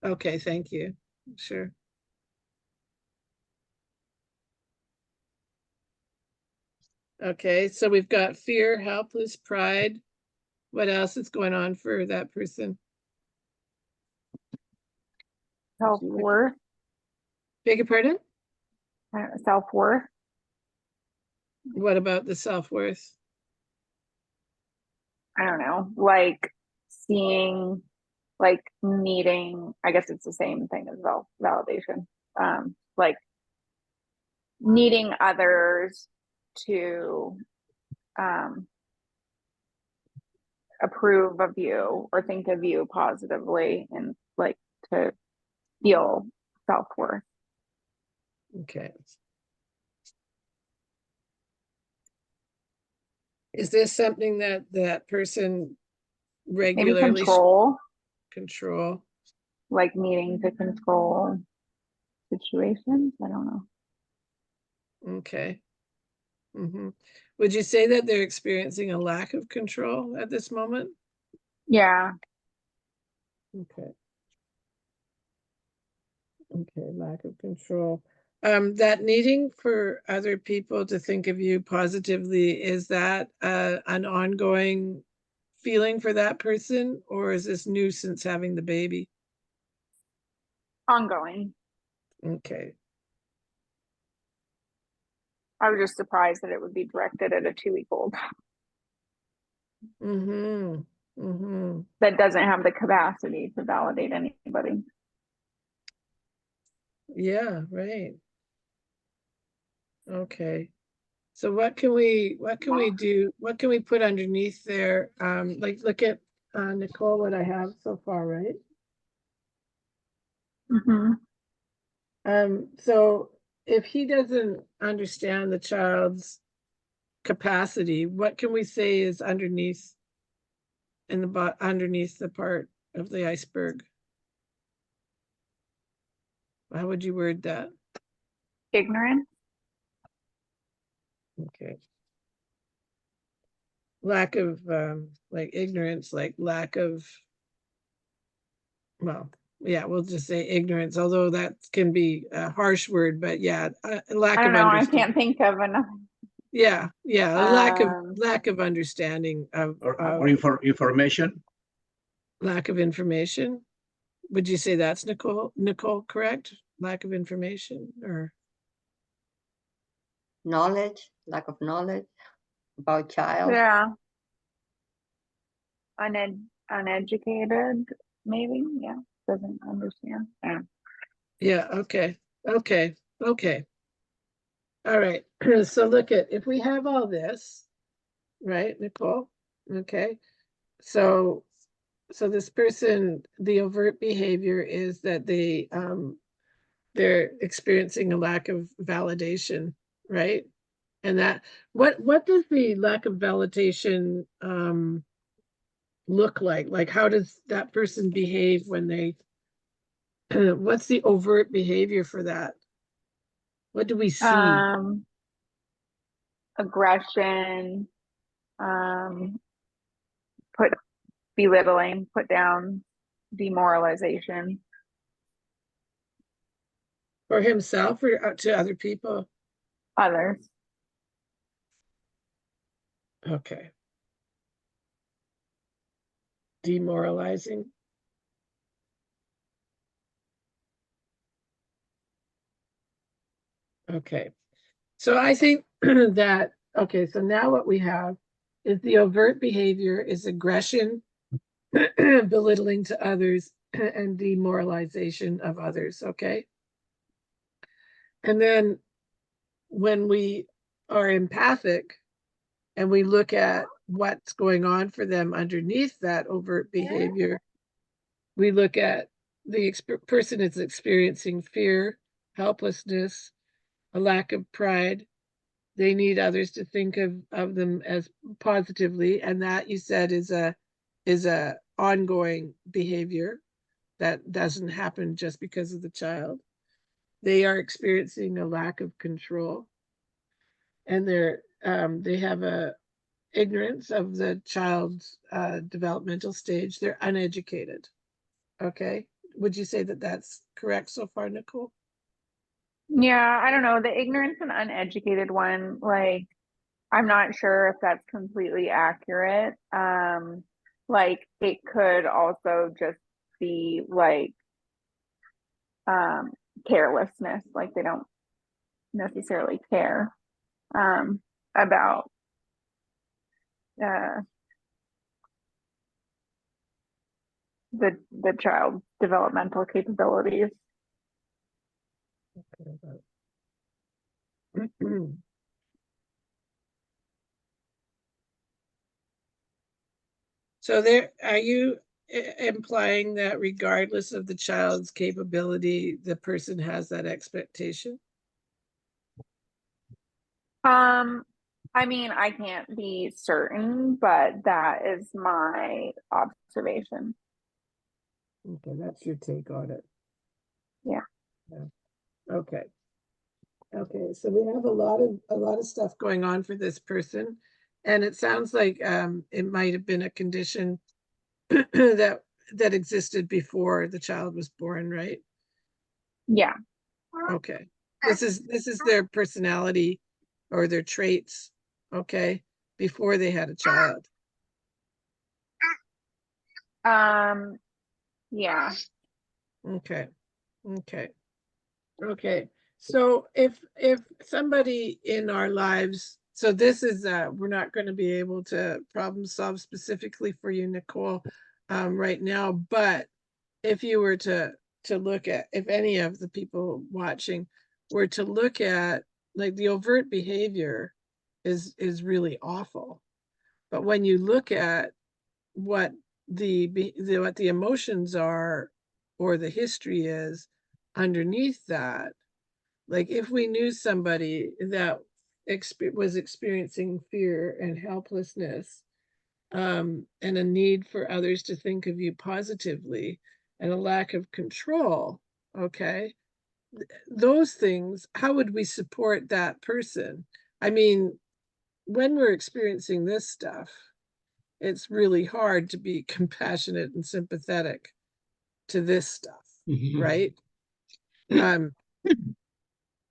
Okay, thank you. Sure. Okay, so we've got fear, helpless, pride. What else is going on for that person? Self-worth. Beg your pardon? Self-worth. What about the self-worth? I don't know, like seeing, like needing, I guess it's the same thing as validation. Like needing others to approve of you or think of you positively and like to feel self-worth. Okay. Is this something that that person Maybe regularly control? like needing to control situations. I don't know. Okay. Mm-hmm. Would you say that they're experiencing a lack of control at this moment? Yeah. Okay. Okay, lack of control. That needing for other people to think of you positively, is that an ongoing feeling for that person, or is this new since having the baby? Ongoing. Okay. I was just surprised that it would be directed at a 2-week-old Mm-hmm. Mm-hmm. that doesn't have the capacity to validate anybody. Yeah, right. Okay. So what can we do? What can we put underneath there? Like look at Nicole, what I have so far, right? Mm-hmm. So if he doesn't understand the child's capacity, what can we say is underneath in the underneath the part of the iceberg? How would you word that? Ignorant. Okay. Lack of like ignorance, like lack of, well, yeah, we'll just say ignorance, although that can be a harsh word, but yeah, lack I don't of know. I understanding. can't think of enough. Yeah, a lack of understanding or information. lack of information. Would you say that's Nicole, correct? Lack of information or knowledge, lack of knowledge about child. Yeah. Uneducated, maybe. Yeah. Doesn't understand. Yeah. yeah, okay. All right. So look at if we have all this, right, Nicole? Okay. So this person, the overt behavior is that they're experiencing a lack of validation, right? And that what does the lack of validation look like? Like how does that person behave when they what's the overt behavior for that? What do we see? Aggression, put belittling, put down, demoralization. For himself or to other people? Others. Okay. Demoralizing. Okay. So I think that, okay, so now what we have is the overt behavior is aggression, belittling to others, and demoralization of others, okay? And then when we are empathic and we look at what's going on for them underneath that overt behavior, we look at the person is experiencing fear, helplessness, a lack of pride. They need others to think of them as positively, and that you said is a ongoing behavior that doesn't happen just because of the child. They are experiencing a lack of control, and they have a ignorance of the child's developmental stage. They're uneducated. Okay, would you say that that's correct so far, Nicole? Yeah, I don't know. The ignorance and uneducated one, like, I'm not sure if that's completely accurate. Like, it could also just be like um carelessness, like they don't necessarily care about uh the child's developmental capabilities. So there, are you implying that regardless of the child's capability, the person has that expectation? I mean, I can't be certain, but that is my observation. Okay, that's your take on it. Yeah. Okay. Okay, so we have a lot of stuff going on for this person, and it sounds like it might have been a condition that existed before the child was born, right? Yeah. Okay. This is their personality or their traits, okay, before they had a child. Yeah. Okay. Okay. Okay. So if somebody in our lives, so this is we're not going to be able to problem solve specifically for you, Nicole, right now, but if you were to look at, if any of the people watching were to look at, like, the overt behavior is really awful, but when you look at what what the emotions are or the history is underneath that, like if we knew somebody that was experiencing fear and helplessness, and a need for others to think of you positively, and a lack of control, okay, those things, how would we support that person? I mean, when we're experiencing this stuff, it's really hard to be compassionate and sympathetic to this stuff, right? um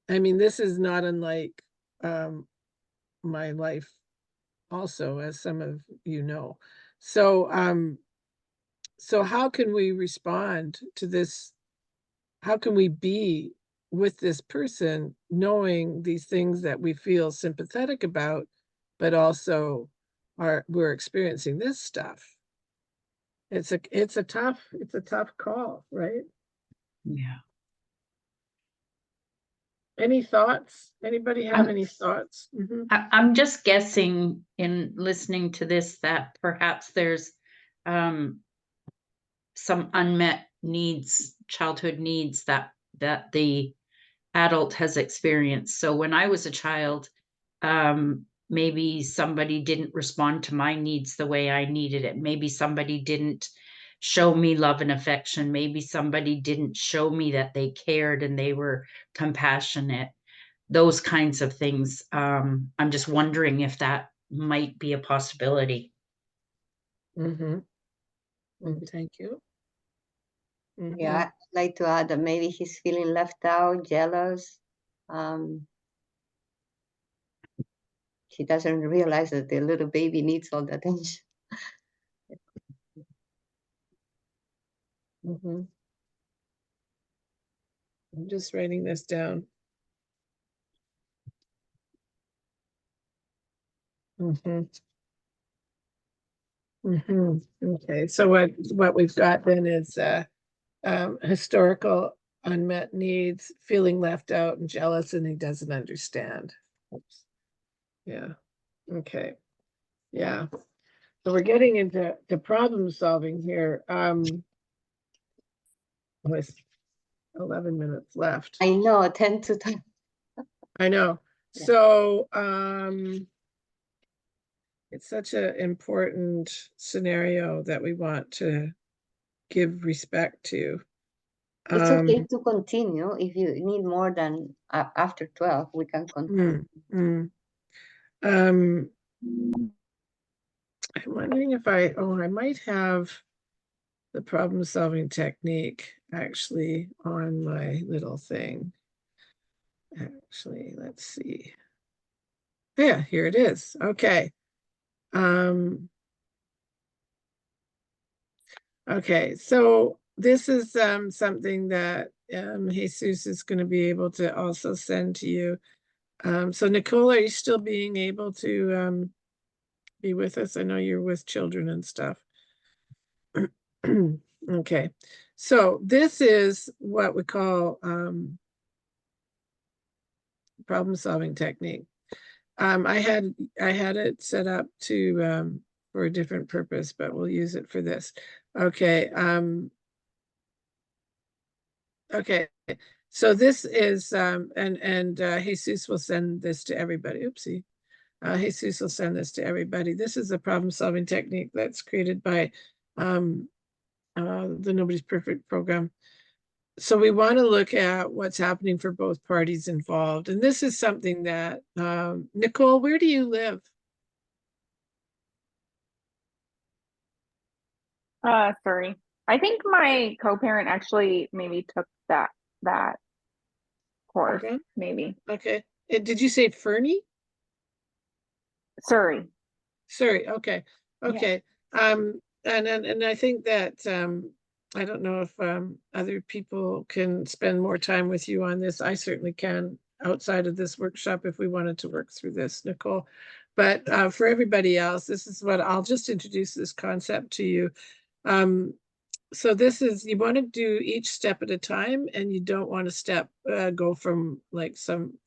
I mean, this is not unlike my life also, as some of you know. So so how can we respond to this? How can we be with this person knowing these things that we feel sympathetic about, but also we're experiencing this stuff? It's a tough call, right? Yeah. Any thoughts? Anybody have any thoughts? I'm just guessing in listening to this that perhaps there's some unmet needs, childhood needs that the adult has experienced. So when I was a child, maybe somebody didn't respond to my needs the way I needed it. Maybe somebody didn't show me love and affection. Maybe somebody didn't show me that they cared and they were compassionate. Those kinds of things. I'm just wondering if that might be a possibility. Mm-hmm. Thank you. Yeah, I'd like to add that maybe he's feeling left out, jealous. He doesn't realize that the little baby needs all the attention. I'm just writing this down. Okay, so what we've got then is historical unmet needs, feeling left out and jealous, and he doesn't understand. Oops. Yeah. Okay. Yeah. So we're getting into problem solving here. With 11 minutes left. I know, 10 to 10. I know. Yeah. So it's such an important scenario that we want to give respect to. It's okay to continue. If you need more than after 12, we can continue. I'm wondering if I might have the problem solving technique actually on my little thing. Actually, let's see. Yeah, here it is. Okay. Okay, so this is something that Jesus is going to be able to also send to you. So Nicole, are you still being able to be with us? I know you're with children and stuff. Okay, so this is what we call problem solving technique. I had it set up to for a different purpose, but we'll use it for this. Okay. Okay. So this is and Jesus will send this to everybody. Oopsie. Jesus will send this to everybody. This is a problem solving technique that's created by the Nobody's Perfect program. So we want to look at what's happening for both parties involved. And this is something that, Nicole, where do you live? Sorry. I think my co-parent actually maybe took that course, Okay. maybe. Okay. Did you say Fernie? Surrey. Surrey. Okay. Okay. And I think that I don't know if other people can spend more time with you on this. I certainly can outside of this workshop if we wanted to work through this, Nicole. But for everybody else, this is what I'll just introduce this concept to you. So this is, you want to do each step at a time, and you don't want to go from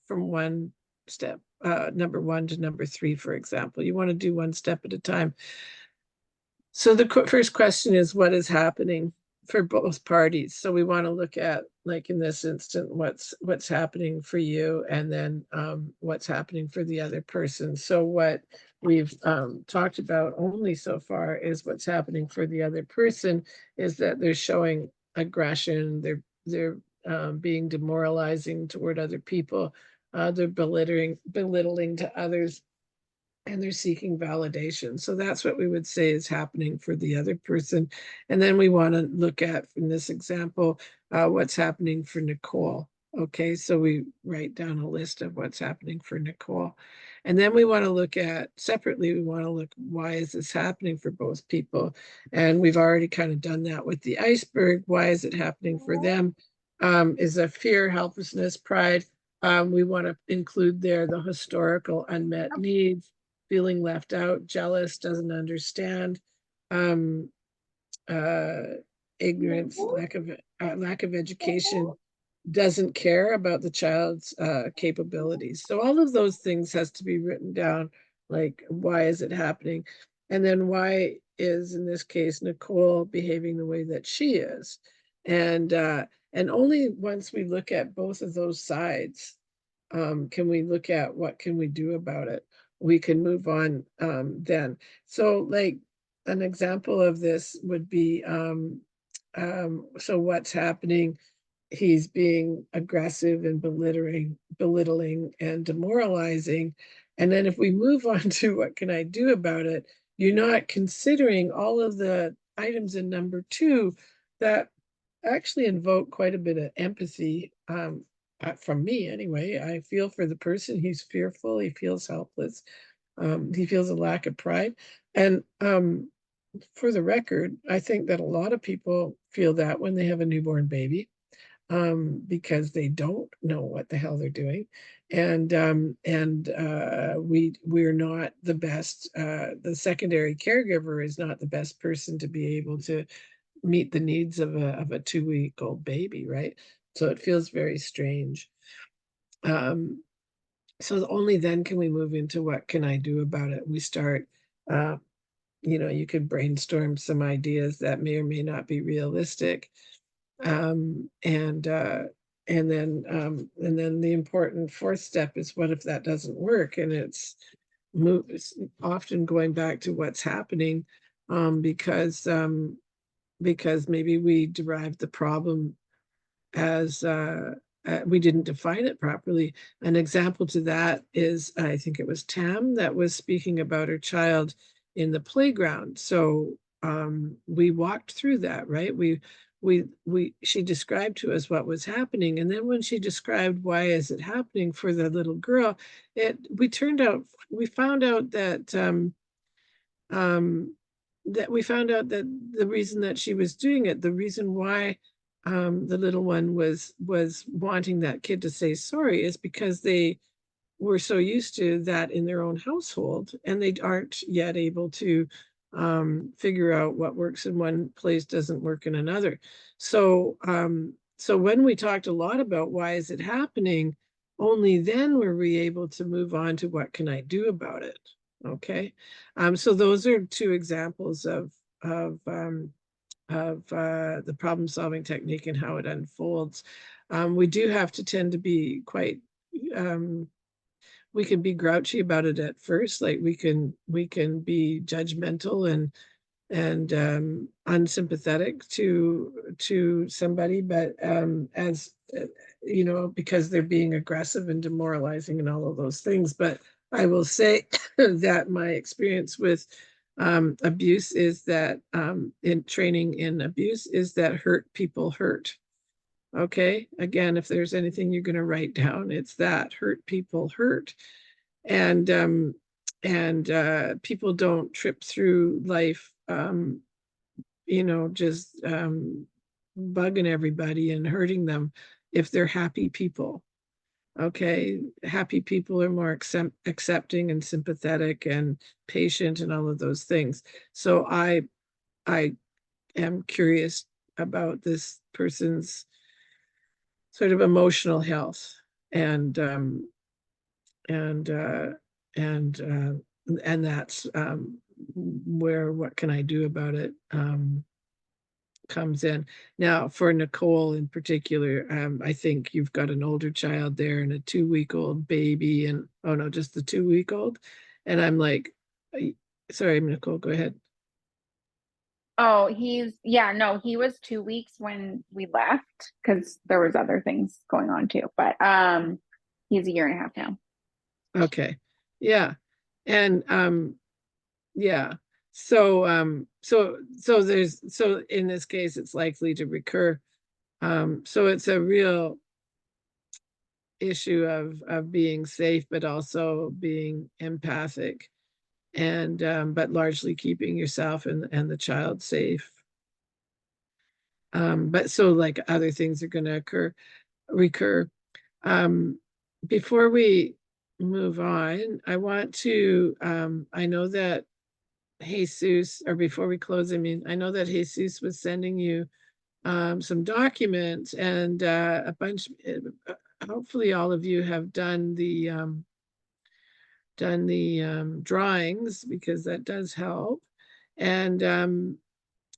one step, number 1 to number 3, for example. You want to do one step at a time. So the first question is, what is happening for both parties? So we want to look at, like in this instant, what's happening for you, and then what's happening for the other person. So what we've talked about only so far is what's happening for the other person is that they're showing aggression, they're being demoralizing toward other people, they're belittling to others, and they're seeking validation. So that's what we would say is happening for the other person. And then we want to look at, in this example, what's happening for Nicole. Okay, so we write down a list of what's happening for Nicole. And then we want to look at, separately, we want to look, why is this happening for both people? And we've already kind of done that with the iceberg. Why is it happening for them? Is a fear, helplessness, pride. We want to include there the historical unmet needs, feeling left out, jealous, doesn't understand, ignorance, lack of education, doesn't care about the child's capabilities. So all of those things has to be written down, like why is it happening? And then why is, in this case, Nicole behaving the way that she is? And only once we look at both of those sides can we look at what can we do about it. We can move on then. So like an example of this would be, so what's happening? He's being aggressive and belittling and demoralizing. And then if we move on to what can I do about it, you're not considering all of the items in number 2 that actually invoke quite a bit of empathy, from me anyway. I feel for the person. He's fearful. He feels helpless. He feels a lack of pride. And for the record, I think that a lot of people feel that when they have a newborn baby, because they don't know what the hell they're doing. And we're not the best, the secondary caregiver is not the best person to be able to meet the needs of a 2-week-old baby, right? So it feels very strange. So only then can we move into what can I do about it. We start, uh, you could brainstorm some ideas that may or may not be realistic. Um, and uh, and then the important fourth step is, what if that doesn't work? And it's often going back to what's happening, because maybe we derived the problem as we didn't define it properly. An example to that is, I think it was Tam that was speaking about her child in the playground. So we walked through that, right? She described to us what was happening, and then when she described why is it happening for the little girl, we found out um, that we found out that the reason that she was doing it, the reason why the little one was wanting that kid to say sorry, is because they were so used to that in their own household, and they aren't yet able to figure out what works in one place doesn't work in another. So when we talked a lot about why is it happening, only then were we able to move on to what can I do about it. Okay. So those are two examples of the problem solving technique and how it unfolds. We do have to tend to be quite, we can be grouchy about it at first, like we can be judgmental and unsympathetic to somebody, but as because they're being aggressive and demoralizing and all of those things. But I will say that my experience with abuse is that in training in abuse is that hurt people hurt. Okay, again, if there's anything you're going to write down, it's that hurt people hurt. And people don't trip through life just bugging everybody and hurting them if they're happy people. Okay, happy people are more accepting and sympathetic and patient and all of those things. So I am curious about this person's sort of emotional health, and and uh, and and that's where what can I do about it comes in. Now, for Nicole in particular, I think you've got an older child there and a 2-week-old baby, and oh no, just the 2-week-old. And I'm like, sorry, Nicole, go ahead. Oh, he was 2 weeks when we left because there was other things going on too. But he's a year and a half now. Okay. Yeah. And yeah. So in this case it's likely to recur. So it's a real issue of being safe, but also being empathic, and but largely keeping yourself and the child safe. But so like other things are going to recur. Before we move on, I want to I know that Jesus, or before we close, I mean, I know that Jesus was sending you some documents, and a bunch, hopefully all of you have done the drawings, because that does help. And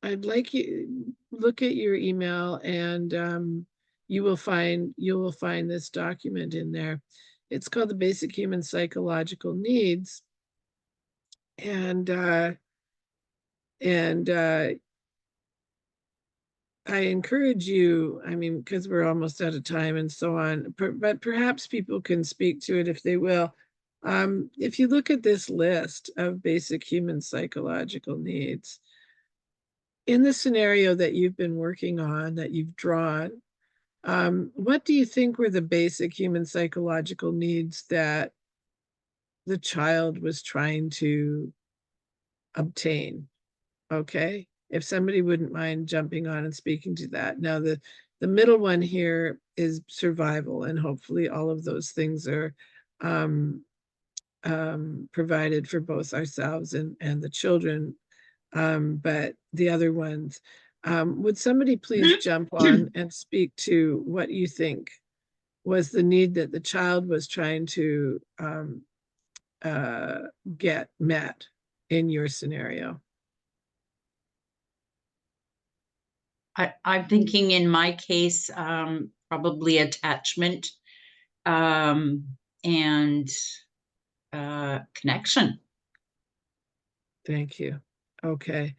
I'd like you look at your email, and you will find this document in there. It's called the Basic Human Psychological Needs, and I encourage you, I mean, because we're almost out of time and so on, but perhaps people can speak to it if they will. If you look at this list of basic human psychological needs, in the scenario that you've been working on, that you've drawn, what do you think were the basic human psychological needs that the child was trying to obtain? Okay, if somebody wouldn't mind jumping on and speaking to that. Now, the middle one here is survival, and hopefully all of those things are provided for both ourselves and the children. But the other ones, would somebody please jump on and speak to what you think was the need that the child was trying to get met in your scenario? I'm thinking in my case, probably attachment and connection. Thank you. Okay.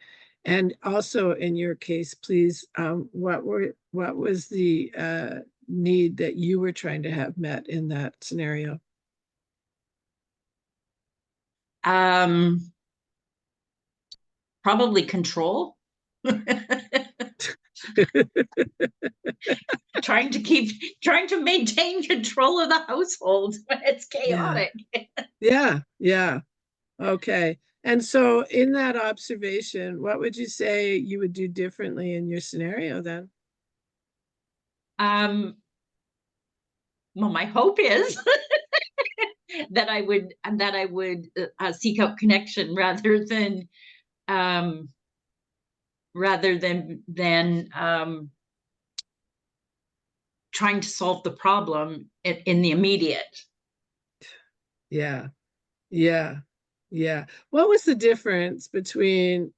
And also in your case, please, what was the need that you were trying to have met in that scenario? Probably control. trying to maintain control of the household when it's chaotic. Yeah. Okay. And so in that observation, what would you say you would do differently in your scenario then? Well, my hope is that I would seek out connection rather than trying to solve the problem in the immediate. Yeah. What was the difference between,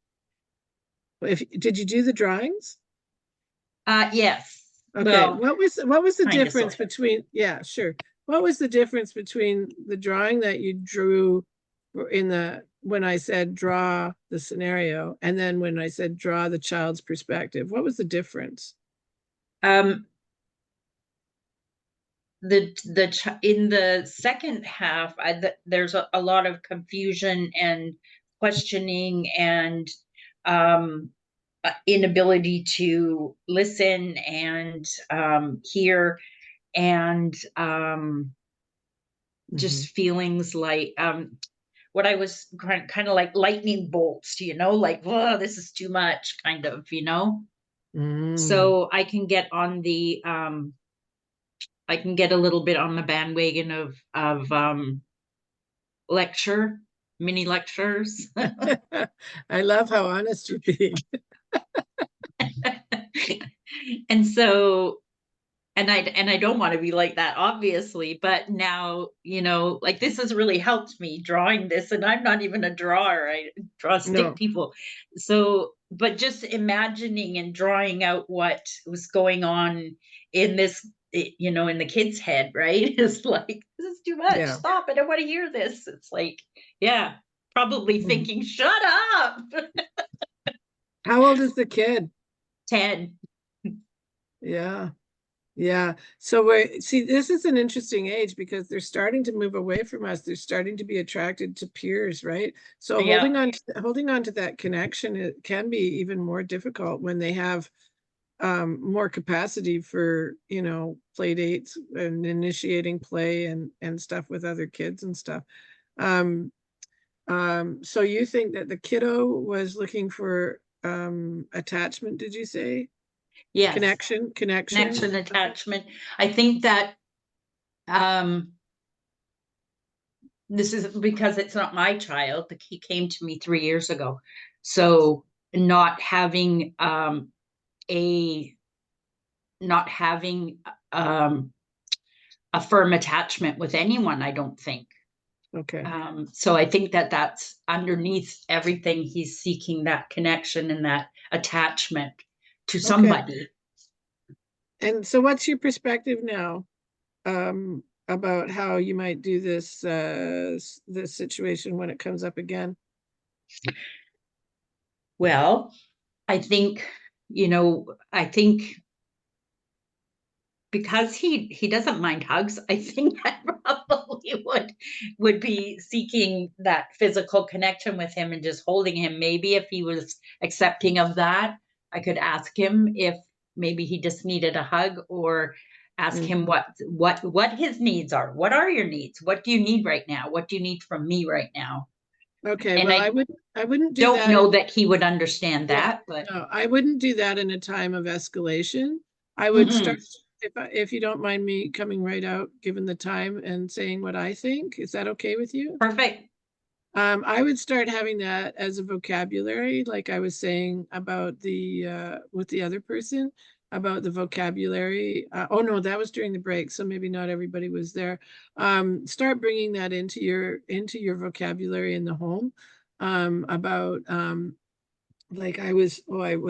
did you do the drawings? Yes. Okay, well, what was the kinda, difference sorta. between, yeah, sure. What was the difference between the drawing that you drew when I said draw the scenario, and then when I said draw the child's perspective? What was the difference? In the second half, there's a lot of confusion and questioning and inability to listen and hear, and just feelings like what I was kind of like lightning bolts, like, oh, this is too much, kind of, So I can get a little bit on the bandwagon of mini lectures. I love how honest you're being. And so, and I don't want to be like that, obviously, but now, like, this has really helped me drawing this, and I'm not even a drawer. I draw stick No. people. So, but just imagining and drawing out what was going on in this, in the kid's head, right? It's like, this is too much. Yeah. Stop. I don't want to hear this. It's like, yeah, probably thinking, shut up. How old is the kid? 10. Yeah. So this is an interesting age because they're starting to move away from us. They're starting to be attracted to peers, right? So Yeah. holding on to that connection, it can be even more difficult when they have more capacity for, play dates and initiating play and stuff with other kids and stuff. So you think that the kiddo was looking for attachment, did you say? Yes. Connection, Attachment. I think that this is because it's not my child. He came to me 3 years ago. So not having a firm attachment with anyone, I don't think. Okay. So I think that that's underneath everything. He's seeking that connection and that attachment to somebody. And so what's your perspective now about how you might do this situation when it comes up again? Well, I think, because he doesn't mind hugs, I think I probably would be seeking that physical connection with him and just holding him. Maybe if he was accepting of that, I could ask him if maybe he just needed a hug, or ask him what his needs are. What are your needs? What do you need right now? What do you need from me right now? Okay, And well, I I wouldn't do don't that. know that he would understand Yeah, that, but no, I wouldn't do that in a time of escalation. I would start, Mhm. if you don't mind me coming right out, given the time, and saying what I think. Is that okay with you? Perfect. I would start having that as a vocabulary, like I was saying about the with the other person, about the vocabulary. Oh no, that was during the break, so maybe not everybody was there. Start bringing that into your vocabulary in the home, about like I was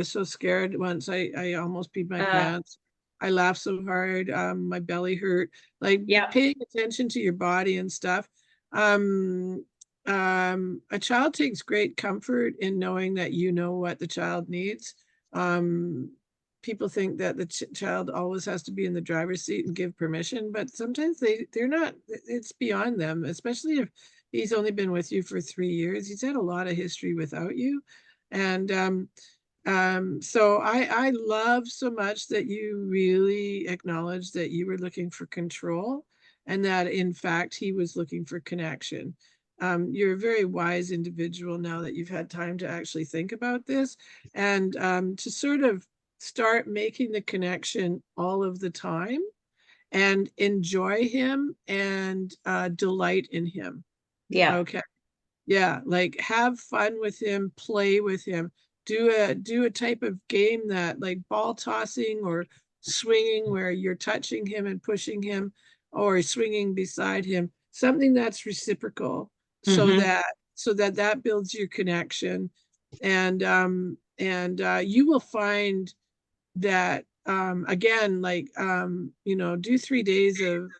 so scared once. I almost peed my pants. I laughed so hard, my belly hurt. Like Yeah. paying attention to your body and stuff. Um, a child takes great comfort in knowing that you know what the child needs. Um, People think that the child always has to be in the driver's seat and give permission, but sometimes they're not. It's beyond them, especially if he's only been with you for 3 years. He's had a lot of history without you. And so I love so much that you really acknowledged that you were looking for control, and that in fact he was looking for connection. You're a very wise individual now that you've had time to actually think about this, and to sort of start making the connection all of the time and enjoy him and delight in him. Yeah. Okay. Yeah, like have fun with him, play with him, do a type of game that like ball tossing or swinging where you're touching him and pushing him, or swinging beside him, something that's reciprocal, so Mhm. that that builds your connection. And you will find that again, like do 3 days of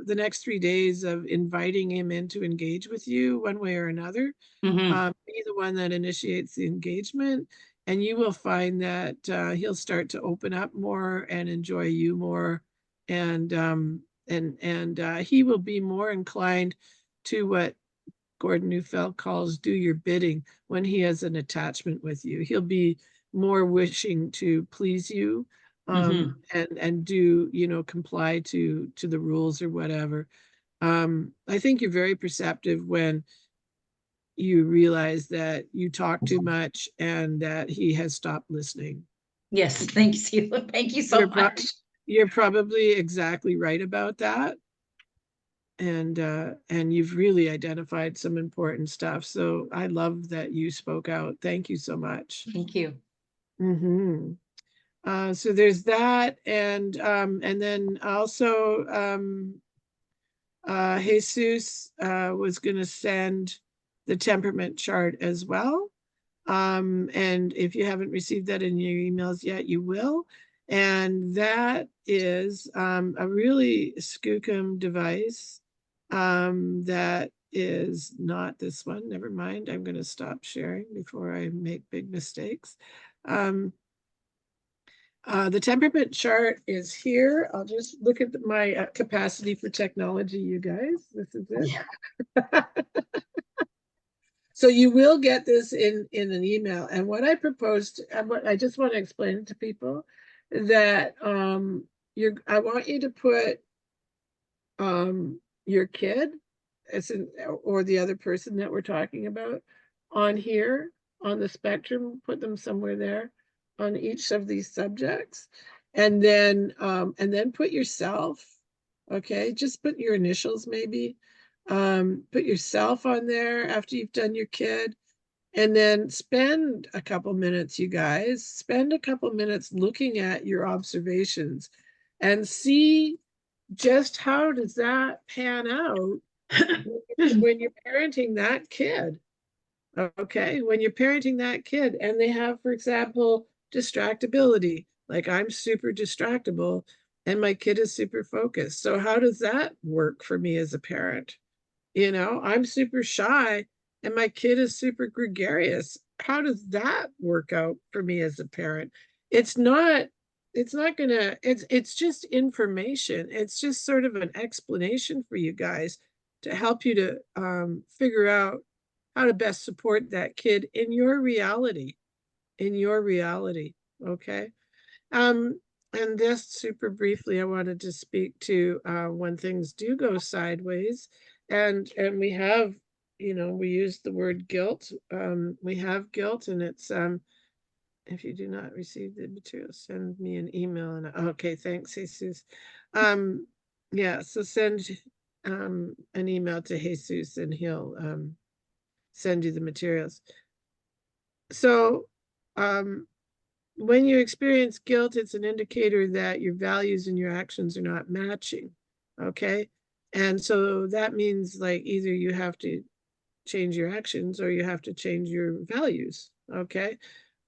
the next 3 days of inviting him in to engage with you one way or another. Mhm. Be the one that initiates the engagement, and you will find that he'll start to open up more and enjoy you more, and he will be more inclined to what Gordon Neufeld calls do your bidding. When he has an attachment with you, he'll be more wishing to please you, Mhm. and do, comply to the rules or whatever. I think you're very perceptive when you realize that you talk too much and that he has stopped listening. Yes, thanks you. Thank you so You're, pro- much. you're probably exactly right about that. And you've really identified some important stuff. So I love that you spoke out. Thank you so much. Thank you. Mm-hmm. So there's that, and then also Jesus was going to send the temperament chart as well. And if you haven't received that in your emails yet, you will. And that is a really skookum device that is not this one. Never mind. I'm going to stop sharing before I make big mistakes. The temperament chart is here. I'll just look at my capacity for technology, you guys. This is it. So you will get this in an email. And what I proposed, and what I just want to explain to people, that I want you to put your kid or the other person that we're talking about on here on the spectrum, put them somewhere there on each of these subjects, and then put yourself. Okay, just put your initials maybe. Put yourself on there after you've done your kid, and then spend a couple minutes, you guys, spend a couple minutes looking at your observations and see just how does that pan out when you're parenting that kid. Okay, when you're parenting that kid and they have, for example, distractibility, like I'm super distractible and my kid is super focused. So how does that work for me as a parent? I'm super shy and my kid is super gregarious. How does that work out for me as a parent? It's not it's just information. It's just sort of an explanation for you guys to help you to figure out how to best support that kid in your reality, okay? And just super briefly, I wanted to speak to when things do go sideways, and we have, we use the word guilt. We have guilt, and it's if you do not receive the material, send me an email. And okay, thanks, Jesus. Yeah, so send an email to Jesus, and he'll send you the materials. So, when you experience guilt, it's an indicator that your values and your actions are not matching. Okay. And so that means like either you have to change your actions or you have to change your values. Okay.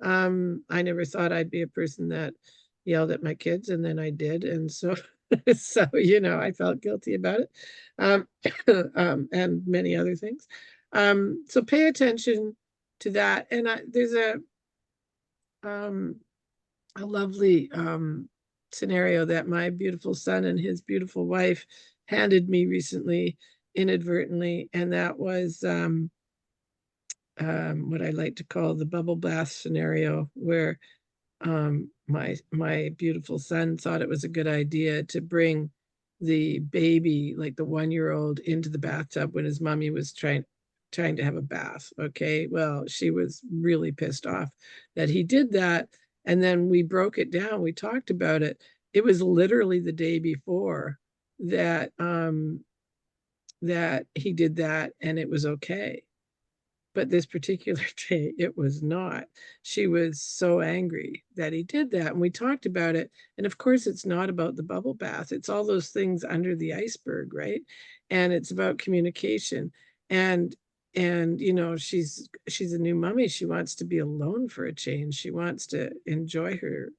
I never thought I'd be a person that yelled at my kids, and then I did. And so, so, I felt guilty about it. And many other things. So pay attention to that. And there's a lovely scenario that my beautiful son and his beautiful wife handed me recently inadvertently, and that was what I like to call the bubble bath scenario, where my beautiful son thought it was a good idea to bring the baby, like the 1-year-old, into the bathtub when his mommy was trying to have a bath. Okay, well, she was really pissed off that he did that, and then we broke it down. We talked about it. It was literally the day before that he did that, and it was okay. But this particular day, it was not. She was so angry that he did that. And we talked about it. And of course, it's not about the bubble bath. It's all those things under the iceberg, right? And it's about communication. And she's a new mommy. She wants to be alone for a change. She wants to enjoy her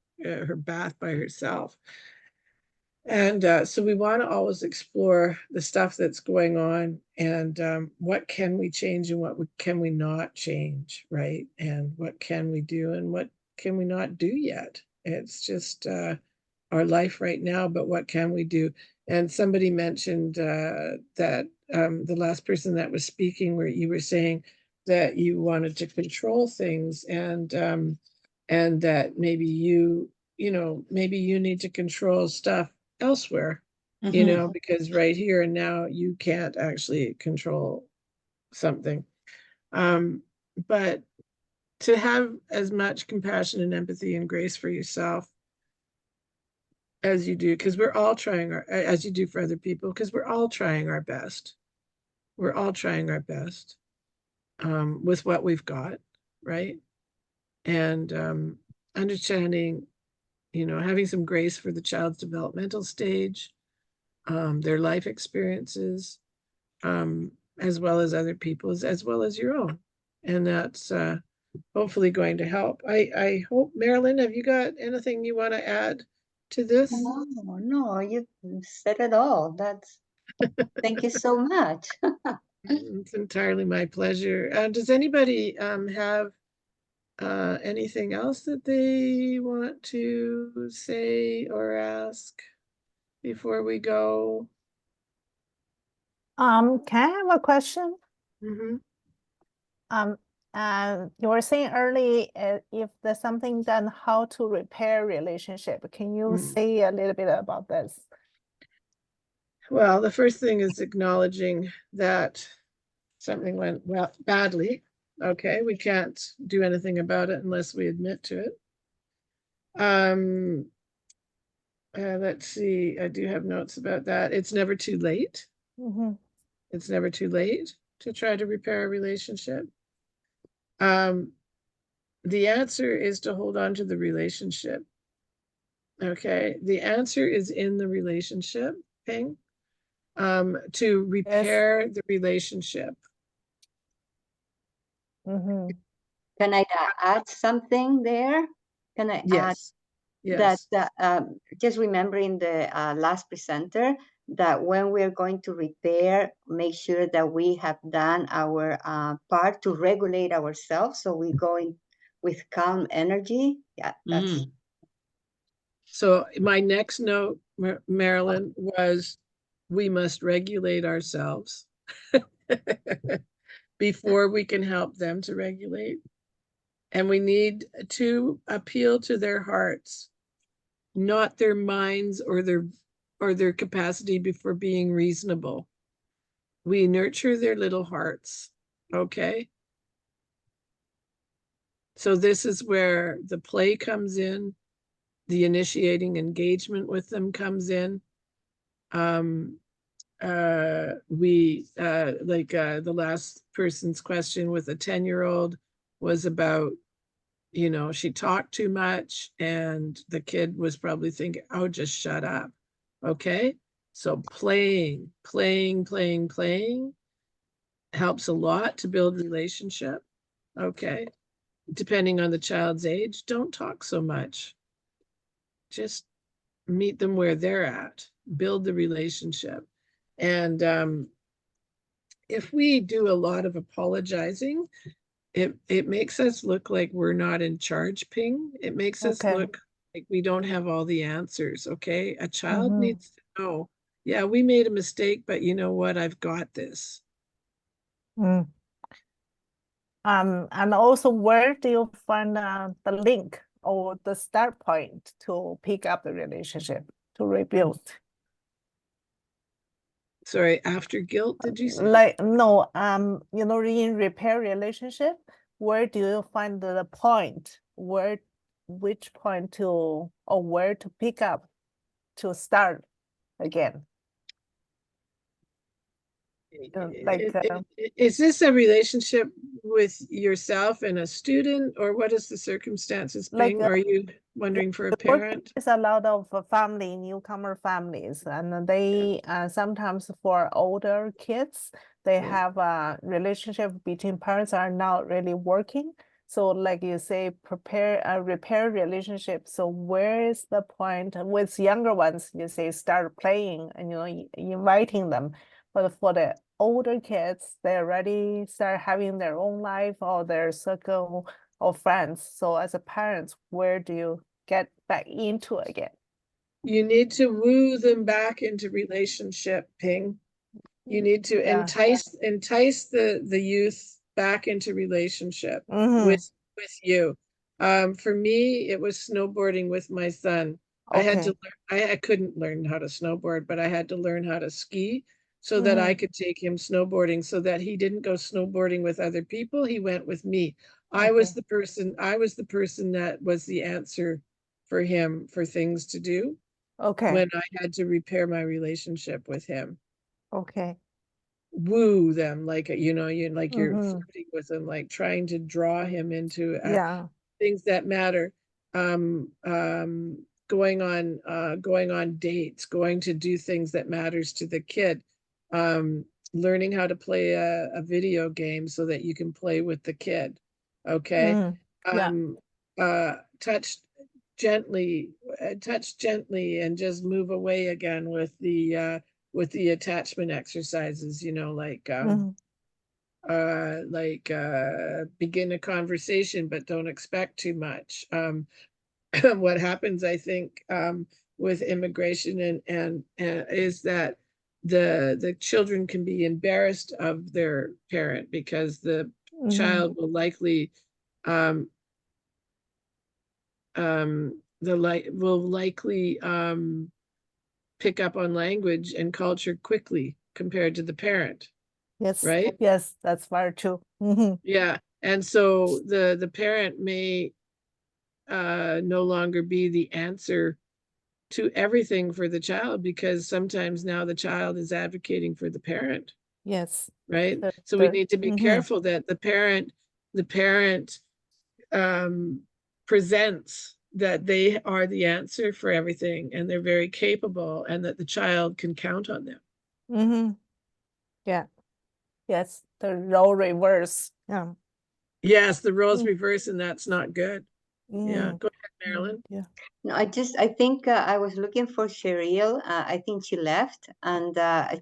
bath by herself. And so we want to always explore the stuff that's going on, and what can we change and what can we not change, right? And what can we do and what can we not do yet? It's just our life right now, but what can we do? And somebody mentioned that the last person that was speaking, where you were saying that you wanted to control things, and that maybe you need to control stuff elsewhere, because right here and now you can't actually control something. But to have as much compassion and empathy and grace for yourself as you do, because we're all trying as you do for other people, because we're all trying our best. We're all trying our best with what we've got, right? And understanding, having some grace for the child's developmental stage, their life experiences, as well as other people's, as well as your own. And that's hopefully going to help. I hope, Marilyn, have you got anything you want to add to this? No, you said it all. Thank you so much. It's entirely my pleasure. Does anybody have anything else that they want to say or ask before we go? Can I have a question? Mm-hmm. You were saying early, if there's something done, how to repair relationship. Can you say a little bit about this? Well, the first thing is acknowledging that something went badly. Okay, we can't do anything about it unless we admit to it. Let's see, I do have notes about that. It's never too late. It's never too late to try to repair a relationship. The answer is to hold on to the relationship. Okay, the answer is in the relationship, Ping. To repair the relationship. Can I add something there? Can I add that just remembering the last presenter, that when we're going to repair, make sure that we have done our part to regulate ourselves, so we go in with calm energy. Yeah, that's. So my next note, Marilyn, was we must regulate ourselves. before we can help them to regulate. And we need to appeal to their hearts, not their minds or their capacity before being reasonable. We nurture their little hearts. Okay. So this is where the play comes in, the initiating engagement with them comes in. The last person's question with a 10-year-old was about, she talked too much, and the kid was probably thinking, oh, just shut up. Okay. So playing helps a lot to build relationship. Okay. Depending on the child's age, don't talk so much. Just meet them where they're at, build the relationship. And if we do a lot of apologizing, it makes us look like we're not in charge, Ping. It makes us Okay. look like we don't have all the answers. Okay. A child Mhm. needs to know, yeah, we made a mistake, but you know what? I've got this. Mm. And also, where do you find the link or the start point to pick up the relationship, to rebuild? Sorry, after guilt, did you say? Like, no, in repair relationship, where do you find the point, which point to, or where to pick up to start again? Like, Is this a relationship with yourself and a student, or what is the circumstances, Like, Ping? Are you wondering for a work parent? is a lot of newcomer families, and they sometimes for older kids, they Yeah. have a relationship between parents are not really working. So like you say, prepare a repair relationship. So where is the point with younger ones? You say start playing and inviting them. But for the older kids, they already start having their own life or their circle of friends. So as a parent, where do you get back into again? You need to woo them back into relationship, Ping. You need to Yeah. entice the youth back into relationship Mhm. with you. For me, it was snowboarding with my son. I had to Okay. I couldn't learn how to snowboard, but I had to learn how to ski so that I Mhm. could take him snowboarding, so that he didn't go snowboarding with other people. He went with me. I was Okay. the person that was the answer for him for things to do Okay. when I had to repair my relationship with him. Okay. Woo them, like you're Mhm. flirting with them, like trying to draw him into Yeah. things that matter. Going on dates, going to do things that matters to the kid. Learning how to play a video game so that you can play with the kid. Okay. Yeah. Um, touch gently, and just move away again with the attachment exercises, Mhm. begin a conversation, but don't expect too much. What happens, I think, with immigration and is that the children can be embarrassed of their parent, because the Mhm. child will likely pick up on language and culture quickly compared to the parent, Yes. right? Yes, that's very true. Mhm. Yeah. And so the parent may no longer be the answer to everything for the child, because sometimes now the child is advocating for the parent, Yes. right? So we need to be Mhm. careful that the parent presents that they are the answer for everything, and they're very capable, and that the child can count on them. Mhm. Yeah. Yes, the role reverse. Yeah. Yes, the roles reverse, and that's not good. Yeah, Mm. go ahead, Marilyn. Yeah. No, I think I was looking for Cheryl. I think she left, and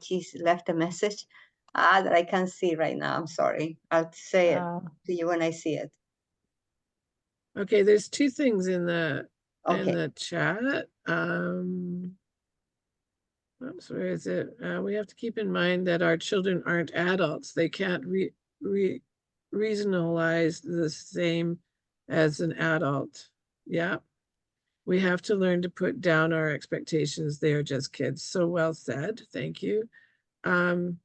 she's left a message that I can't see right now. I'm sorry. I'll say it to you when I see it. Okay, there's two things in the Okay. chat. Oops, where is it? We have to keep in mind that our children aren't adults. They can't reasonalize the same as an adult. Yeah. We have to learn to put down our expectations. They are just kids. So well said. Thank you. And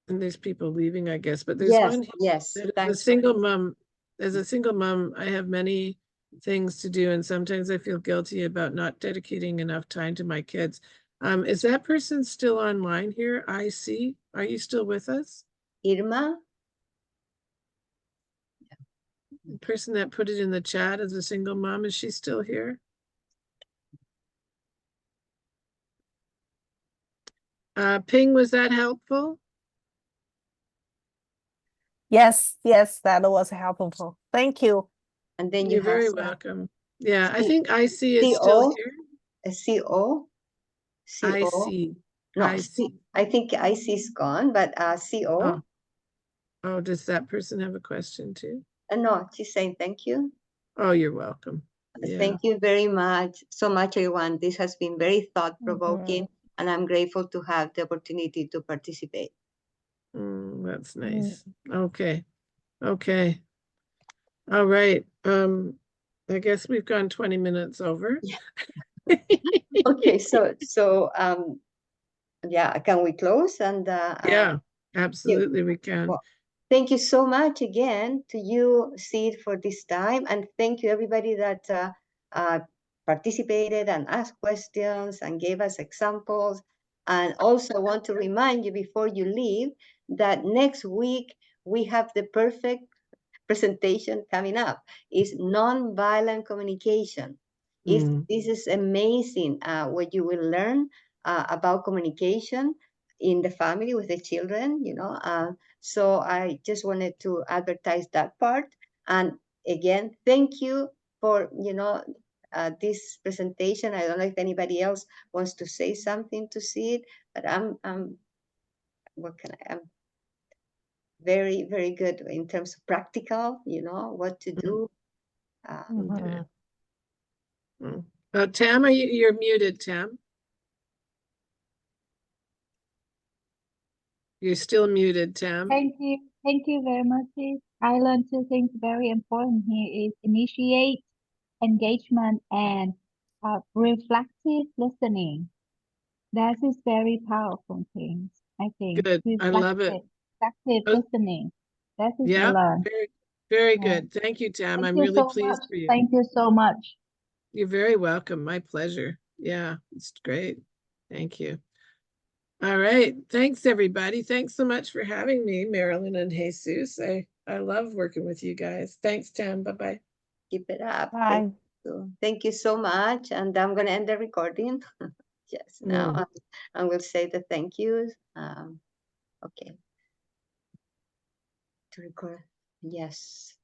there's people leaving, I guess, but there's Yes, one yes. that is a Thanks. single mom. As a single mom, I have many things to do, and sometimes I feel guilty about not dedicating enough time to my kids. Is that person still online here? I see. Are you still with us? Irma? The person that put it in the chat as a single mom, is she still here? Ping, was that helpful? Yes, yes, that was helpful. Thank you. And then you You're have very welcome. Yeah, I think IC is still CO, here. CO, CO. IC. No, IC. I think IC is gone, but CO. Oh. Oh, does that person have a question too? No, she's saying thank you. Oh, you're welcome. Yeah. Thank you very much, so much, everyone. This has been very thought-provoking, and I'm grateful to have the opportunity to participate. That's nice. Okay. Okay. All right. I guess we've gone 20 minutes over. Okay, so yeah, can we close? And Yeah, absolutely we can. well, thank you so much again to you, Syd, for this time, and thank you everybody that participated and asked questions and gave us examples. And also want to remind you before you leave that next week we have the perfect presentation coming up. Is nonviolent communication. This is amazing what you will learn about communication in the family with the children, you know. So I just wanted to advertise that part. And again, thank you for, you know, this presentation. I don't know if anybody else wants to say something to see it, but I'm very, very good in terms of practical, you know, what to do. Okay. Tam, you're muted, Tam. You're still muted, Tam. Thank you. Thank you very much. I learned two things very important here is initiate engagement and reflective listening. That is very powerful things, I think. Good. I love it. Reflective listening. That is Yeah, I learned. very Yeah. good. Thank you, Tam. Thank I'm you really so pleased much. for you. Thank you so much. You're very welcome. My pleasure. Yeah, it's great. Thank you. All right. Thanks, everybody. Thanks so much for having me, Marilyn and Jesus. I love working with you guys. Thanks, Tam. Bye-bye. Keep it up. Bye. Thank you so much. And I'm going to end the recording. Yes, now I will say the thank yous. Okay. To record. Yes.